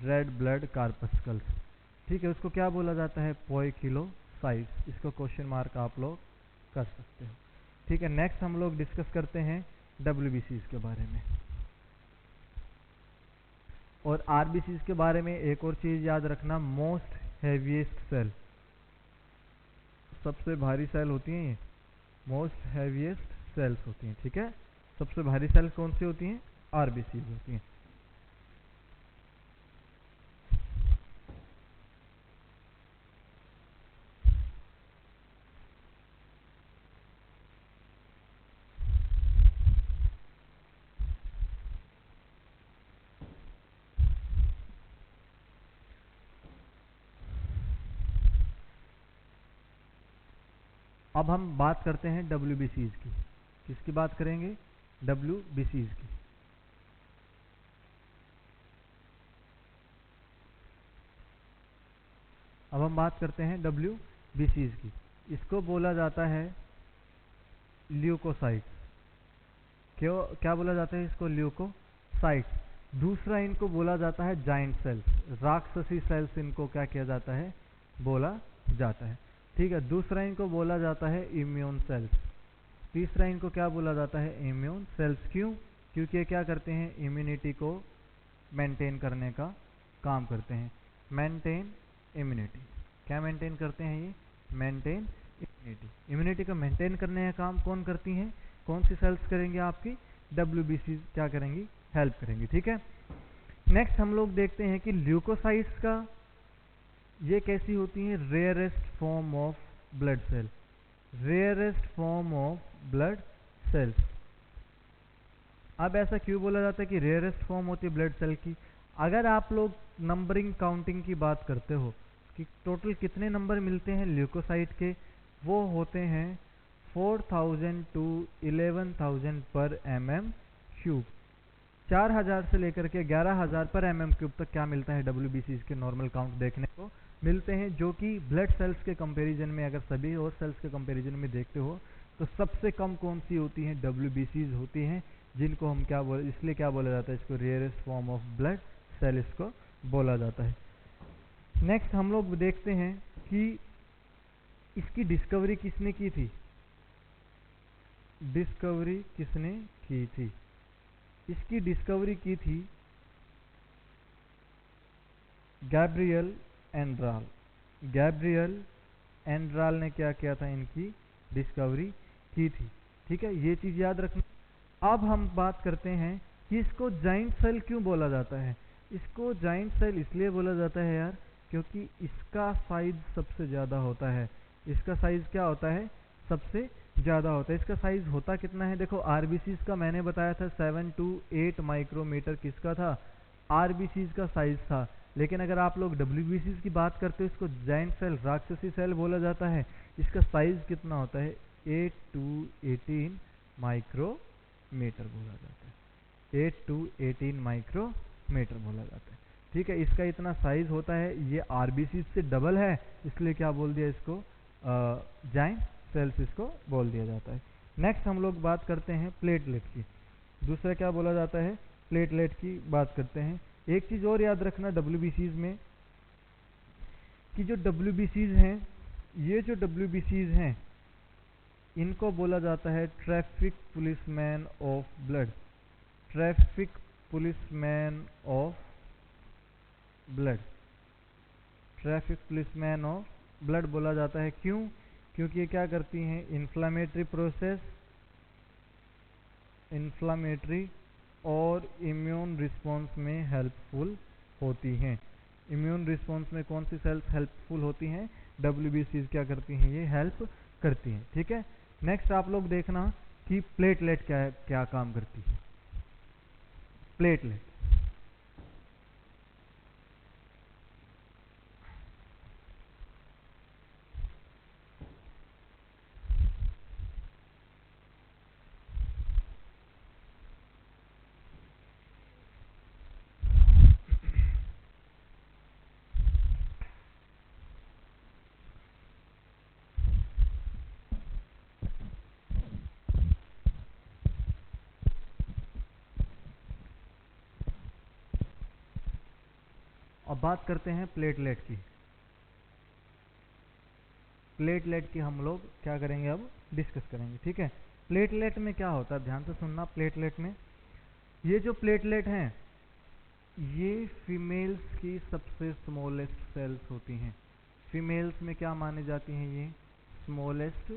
Speaker 1: red blood corpuscles, ठीक है, उसको क्या बोला जाता है? पोइकिलोसाइट्स। इसको क्वेश्चन मार्क आप लोग कर सकते हो, ठीक है। नेक्स्ट हम लोग डिस्कस करते हैं डब्ल्यूबीसीज के बारे में। और आरबीसीज के बारे में एक और चीज याद रखना, मोस्ट हैवीएस्ट सेल, सबसे भारी सेल होती हैं ये, मोस्ट हैवीएस्ट सेल्स होती हैं, ठीक है। सबसे भारी सेल कौन सी होती हैं? आरबीसीज होती हैं। अब हम बात करते हैं डब्ल्यूबीसीज की। किसकी बात करेंगे? डब्ल्यूबीसीज की। अब हम बात करते हैं डब्ल्यूबीसीज की। इसको बोला जाता है ल्यूकोसाइट्स। क्यों, क्या बोला जाता है इसको? ल्यूकोसाइट्स। दूसरा इनको बोला जाता है जाइंट सेल्स, राक्षसी सेल्स इनको क्या किया जाता है? बोला जाता है, ठीक है। दूसरा इनको बोला जाता है इम्यून सेल्स। तीसरा इनको क्या बोला जाता है? Immune cells. क्यों? क्योंकि ये क्या करते हैं? इम्यूनिटी को मेंटेन करने का काम करते हैं। मेंटेन इम्यूनिटी, क्या मेंटेन करते हैं ये? Maintain immunity. इम्यूनिटी को मेंटेन करने का काम कौन करती हैं? कौन सी सेल्स करेंगे? आपकी डब्ल्यूबीसी क्या करेंगी? हेल्प करेंगी, ठीक है। नेक्स्ट हम लोग देखते हैं कि ल्यूकोसाइट्स का ये कैसी होती हैं? Rarest form of blood cell, rarest form of blood cells. अब ऐसा क्यों बोला जाता है कि रेयरेस्ट फॉर्म होती है ब्लड सेल की? अगर आप लोग नंबरिंग काउंटिंग की बात करते हो कि टोटल कितने नंबर मिलते हैं ल्यूकोसाइट के, वो होते हैं 4000 टू 11000 पर mm क्यूब। 4000 से लेकर के 11000 पर mm क्यूब तक क्या मिलता है? डब्ल्यूबीसीज के नॉर्मल काउंट देखने को मिलते हैं, जो कि ब्लड सेल्स के कंपैरिजन में, अगर सभी और सेल्स के कंपैरिजन में देखते हो तो सबसे कम कौन सी होती हैं? डब्ल्यूबीसीज होती हैं, जिनको हम क्या बोले, इसलिए क्या बोला जाता है इसको? Rarest form of blood cell इसको बोला जाता है। नेक्स्ट हम लोग देखते हैं कि इसकी डिस्कवरी किसने की थी? डिस्कवरी किसने की थी? इसकी डिस्कवरी की थी गैब्रियल एंड्राल। गैब्रियल एंड्राल ने क्या किया था? इनकी डिस्कवरी की थी, ठीक है, ये चीज याद रखना। अब हम बात करते हैं कि इसको जाइंट सेल क्यों बोला जाता है। इसको जाइंट सेल इसलिए बोला जाता है यार, क्योंकि इसका साइज सबसे ज़्यादा होता है। इसका साइज क्या होता है? सबसे ज़्यादा होता है। इसका साइज होता कितना है? देखो आरबीसीज का मैंने बताया था 7 to 8 माइक्रोमीटर किसका था? आरबीसीज का साइज था। लेकिन अगर आप लोग डब्ल्यूबीसीज की बात करते हो, इसको जाइंट सेल, राक्षसी सेल बोला जाता है। इसका साइज कितना होता है? 8 to 18 माइक्रोमीटर बोला जाता है। 8 to 18 माइक्रोमीटर बोला जाता है, ठीक है। इसका इतना साइज होता है, ये आरबीसी से डबल है, इसलिए क्या बोल दिया इसको? जाइंट सेल्स इसको बोल दिया जाता है। नेक्स्ट हम लोग बात करते हैं प्लेटलेट की। दूसरा क्या बोला जाता है? प्लेटलेट की बात करते हैं। एक चीज और याद रखना डब्ल्यूबीसीज में, कि जो डब्ल्यूबीसीज हैं, ये जो डब्ल्यूबीसीज हैं, इनको बोला जाता है traffic policeman of blood. Traffic policeman of blood, traffic policeman of blood बोला जाता है। क्यों? क्योंकि ये क्या करती हैं? इन्फ्लामेटरी प्रोसेस, इन्फ्लामेटरी और इम्यून रिस्पॉन्स में हेल्पफुल होती हैं। इम्यून रिस्पॉन्स में कौन सी सेल्स हेल्पफुल होती हैं? डब्ल्यूबीसीज क्या करती हैं? ये हेल्प करती हैं, ठीक है। नेक्स्ट आप लोग देखना कि प्लेटलेट क्या काम करती है। प्लेटलेट, अब बात करते हैं प्लेटलेट की। प्लेटलेट की हम लोग क्या करेंगे, अब डिस्कस करेंगे, ठीक है। प्लेटलेट में क्या होता है, ध्यान से सुनना। प्लेटलेट में ये जो प्लेटलेट हैं, ये फीमेल्स की सबसे स्मॉलेस्ट सेल्स होती हैं। फीमेल्स में क्या मानी जाती हैं, ये स्मॉलेस्ट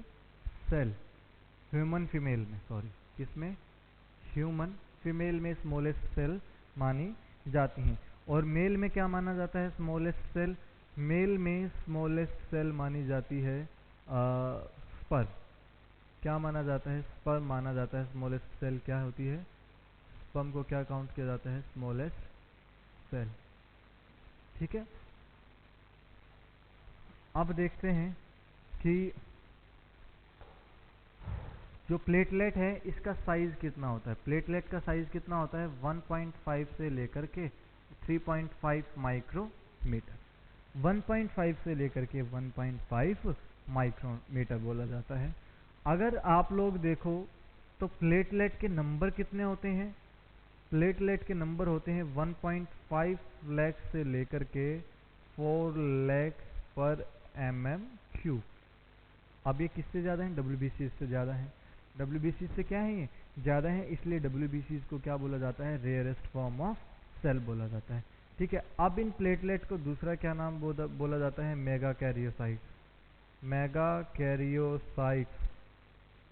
Speaker 1: सेल। ह्यूमन फीमेल में, सॉरी, किसमें, ह्यूमन फीमेल में स्मॉलेस्ट सेल मानी जाती हैं। और मेल में क्या माना जाता है स्मॉलेस्ट सेल, मेल में स्मॉलेस्ट सेल मानी जाती है स्पर्म। क्या माना जाता है, स्पर्म माना जाता है स्मॉलेस्ट सेल। क्या होती है, स्पर्म को क्या काउंट किया जाता है, स्मॉलेस्ट सेल, ठीक है। अब देखते हैं कि जो प्लेटलेट है इसका साइज कितना होता है। प्लेटलेट का साइज कितना होता है, 1.5 से लेकर के 3.5 माइक्रोमीटर। 1.5 से लेकर के 1.5 माइक्रोमीटर बोला जाता है। अगर आप लोग देखो तो प्लेटलेट के नंबर कितने होते हैं, प्लेटलेट के नंबर होते हैं 1.5 लाख से लेकर के 4 लाख पर mm3। अब ये किससे ज़्यादा है, WBC से ज़्यादा है। WBC से क्या है, ये ज़्यादा है, इसलिए WBC को क्या बोला जाता है, रेयरेस्ट फॉर्म ऑफ सेल बोला जाता है, ठीक है। अब इन प्लेटलेट को दूसरा क्या नाम बोला जाता है, mega karyocytes. Mega karyocytes,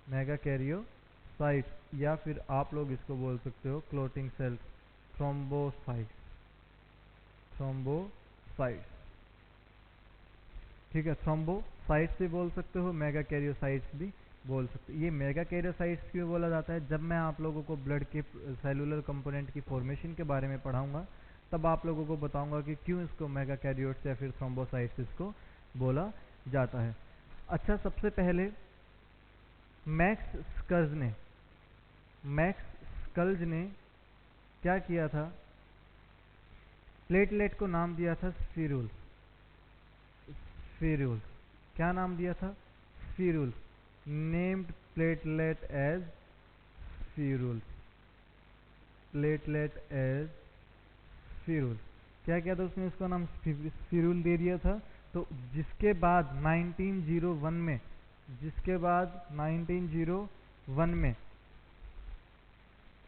Speaker 1: mega karyocytes, या फिर आप लोग इसको बोल सकते हो क्लोटिंग सेल्स, थ्रोम्बोसाइट्स, थ्रोम्बोसाइट्स, ठीक है। थ्रोम्बोसाइट्स भी बोल सकते हो, मेगा कैरियोसाइट्स भी बोल सकते हो। ये मेगा कैरियोसाइट्स क्यों बोला जाता है, जब मैं आप लोगों को ब्लड के सेलुलर कंपोनेंट की फॉर्मेशन के बारे में पढ़ाऊंगा तब आप लोगों को बताऊंगा कि क्यों इसको मेगा कैरियोट्स या फिर थ्रोम्बोसाइट्स इसको बोला जाता है। अच्छा, सबसे पहले मैक्स स्कल्ज ने क्या किया था, प्लेटलेट को नाम दिया था स्फीरूल्स। स्फीरूल्स, क्या नाम दिया था, spherules, named platelet as spherules, platelet as spherules. क्या किया था उसने, उसका नाम स्फीरूल दे दिया था। तो जिसके बाद 1901 में, जिसके बाद 1901 में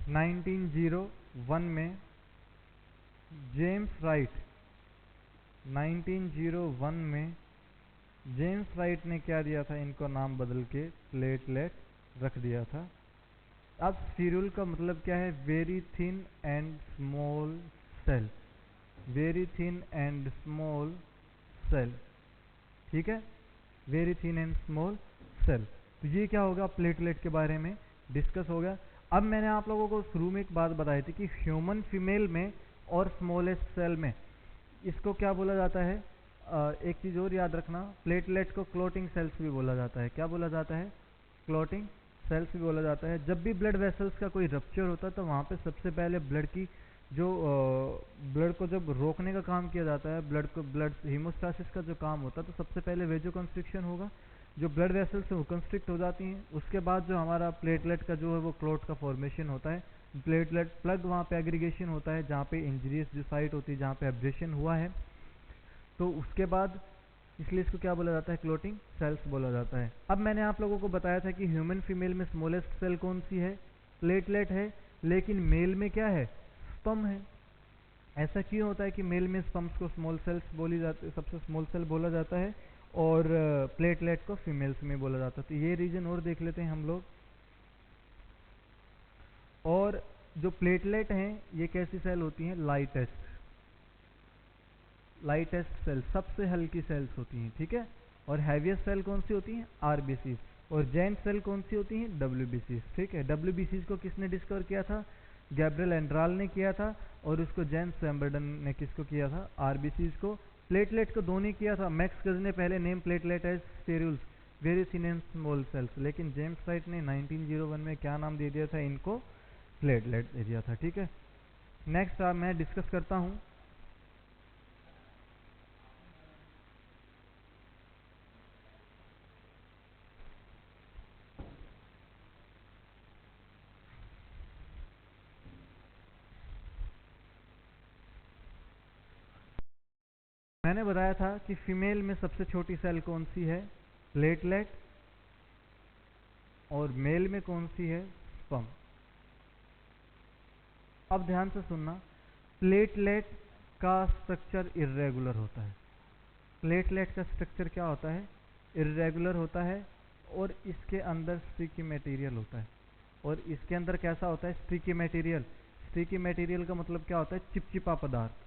Speaker 1: 1901 में जेम्स राइट, 1901 में जेम्स राइट ने क्या दिया था, इनको नाम बदल के प्लेटलेट रख दिया था। अब स्फीरूल का मतलब क्या है, very thin and small cell, very thin and small cell, ठीक है, very thin and small cell. तो ये क्या होगा, प्लेटलेट के बारे में डिस्कस हो गया। अब मैंने आप लोगों को शुरू में एक बात बताई थी कि ह्यूमन फीमेल में और स्मॉलेस्ट सेल में इसको क्या बोला जाता है, एक चीज़ और याद रखना, प्लेटलेट को क्लोटिंग सेल्स भी बोला जाता है। क्या बोला जाता है, क्लोटिंग सेल्स भी बोला जाता है। जब भी ब्लड वेसल्स का कोई रप्चर होता है तो वहाँ पे सबसे पहले ब्लड की जो ब्लड को जब रोकने का काम किया जाता है, ब्लड हीमोस्टासिस का जो काम होता है, तो सबसे पहले वेजो कंस्ट्रिक्शन होगा, जो ब्लड वेसल्स वो कंस्ट्रिक्ट हो जाती हैं। उसके बाद जो हमारा प्लेटलेट का जो है वो क्लोट का फॉर्मेशन होता है, प्लेटलेट प्लग वहाँ पे एग्रीगेशन होता है जहाँ पे इंजरीज जो साइट होती है, जहाँ पे एब्रेशन हुआ है, तो उसके बाद इसलिए इसको क्या बोला जाता है, क्लोटिंग सेल्स बोला जाता है। अब मैंने आप लोगों को बताया था कि ह्यूमन फीमेल में स्मॉलेस्ट सेल कौन सी है, प्लेटलेट है, लेकिन मेल में क्या है, स्पर्म है। ऐसा क्यों होता है कि मेल में स्पर्म्स को स्मॉल सेल्स बोली जाती, सबसे स्मॉल सेल बोला जाता है, और प्लेटलेट को फीमेल्स में बोला जाता है। तो ये रीजन और देख लेते हैं हम लोग। और जो प्लेटलेट हैं ये कैसी सेल होती हैं, लाइटेस्ट सेल, सबसे हल्की सेल्स होती हैं, ठीक है। और हैवीएस्ट सेल कौन सी होती हैं, आरबीसी। और जेंट सेल कौन सी होती हैं, डब्ल्यूबीसी, ठीक है। डब्ल्यूबीसी को किसने डिस्कवर किया था, गैब्रियल एंड्राल ने किया था, और उसको जेम्स सैम्बर्डन ने किसको किया था, आरबीसी को। प्लेटलेट को दोनों किया था, मैक्स गज ने पहले name platelet as spherules, very thin and small cells, लेकिन जेम्स राइट ने 1901 में क्या नाम दे दिया था इनको, प्लेटलेट दे दिया था, ठीक है। नेक्स्ट मैं डिस्कस करता हूँ मैंने बताया था कि फीमेल में सबसे छोटी सेल कौन सी है, प्लेटलेट, और मेल में कौन सी है, स्पर्म। अब ध्यान से सुनना, प्लेटलेट का स्ट्रक्चर इर्रेगुलर होता है। प्लेटलेट का स्ट्रक्चर क्या होता है, इर्रेगुलर होता है, और इसके अंदर स्टिकी मटेरियल होता है। और इसके अंदर कैसा होता है, स्टिकी मटेरियल। स्टिकी मटेरियल का मतलब क्या होता है, चिपचिपा पदार्थ।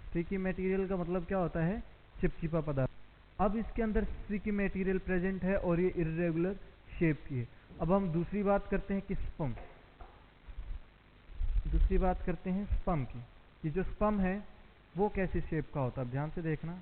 Speaker 1: स्टिकी मटेरियल का मतलब क्या होता है, चिपचिपा पदार्थ। अब इसके अंदर स्टिकी मटेरियल प्रेजेंट है और ये इर्रेगुलर शेप की है। अब हम दूसरी बात करते हैं कि स्पर्म, दूसरी बात करते हैं स्पर्म की, कि जो स्पर्म है वो कैसी शेप का होता है। ध्यान से देखना,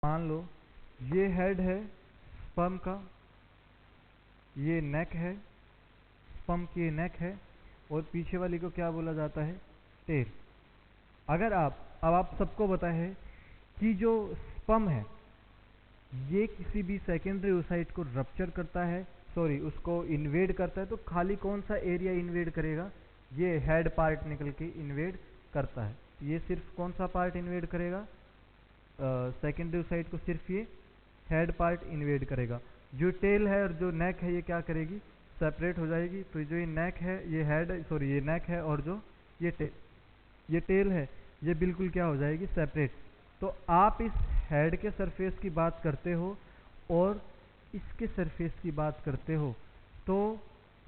Speaker 1: मान लो ये हेड है स्पर्म का, ये नेक है स्पर्म की, ये नेक है, और पीछे वाली को क्या बोला जाता है, टेल। अगर अब आप सबको पता है कि जो स्पर्म है ये किसी भी सेकेंडरी ओसाइट को रप्चर करता है, सॉरी उसको इन्वेड करता है, तो खाली कौन सा एरिया इन्वेड करेगा, ये हेड पार्ट निकल के इन्वेड करता है। ये सिर्फ कौन सा पार्ट इन्वेड करेगा, सेकेंडरी ओसाइट को सिर्फ ये हेड पार्ट इन्वेड करेगा। जो टेल है और जो नेक है ये क्या करेगी, सेपरेट हो जाएगी। तो जो ये नेक है, ये हेड, सॉरी ये नेक है, और जो ये टेल है ये बिल्कुल क्या हो जाएगी, सेपरेट। तो आप इस हेड के सरफेस की बात करते हो और इसके सरफेस की बात करते हो, तो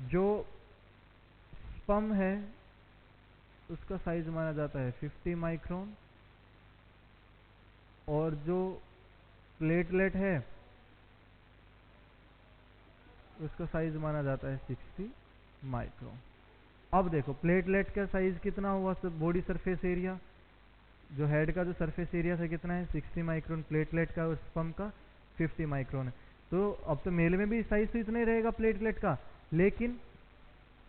Speaker 1: जो स्पर्म है उसका साइज माना जाता है 50 माइक्रोन, और जो प्लेटलेट है उसका साइज माना जाता है 60 माइक्रोन। अब देखो प्लेटलेट का साइज कितना हुआ, सब बॉडी सरफेस एरिया, जो हेड का जो सरफेस एरिया था कितना है, 60 माइक्रोन प्लेटलेट का, और स्पर्म का 50 माइक्रोन है। तो अब तो मेल में भी साइज तो इतना ही रहेगा प्लेटलेट का, लेकिन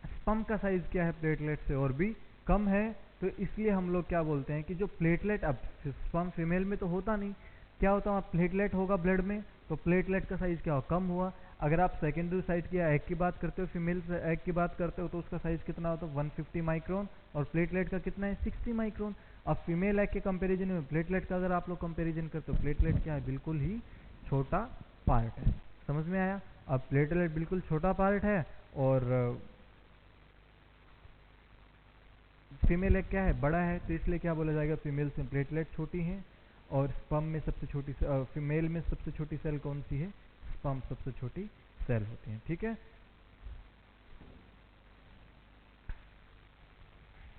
Speaker 1: स्पर्म का साइज क्या है प्लेटलेट से और भी कम है। तो इसलिए हम लोग क्या बोलते हैं कि जो प्लेटलेट, अब स्पर्म फीमेल में तो होता नहीं, क्या होता है, प्लेटलेट होगा ब्लड में, तो प्लेटलेट का साइज क्या हो, कम हुआ। अगर आप सेकेंडरी साइट की एग की बात करते हो, फीमेल एग की बात करते हो, तो उसका साइज कितना होता है 150 माइक्रोन, और प्लेटलेट का कितना है 60 माइक्रोन। अब फीमेल एग के कंपैरिजन में प्लेटलेट का अगर आप लोग कंपैरिजन करते हो, प्लेटलेट क्या है, बिल्कुल ही छोटा पार्ट है। समझ में आया, अब प्लेटलेट बिल्कुल छोटा पार्ट है, और फीमेल एग क्या है, बड़ा है, तो इसलिए क्या बोला जाएगा, फीमेल से प्लेटलेट छोटी हैं, और स्पर्म में सबसे छोटी, फीमेल में सबसे छोटी सेल कौन सी है, स्पर्म सबसे छोटी सेल होती है। ठीक है।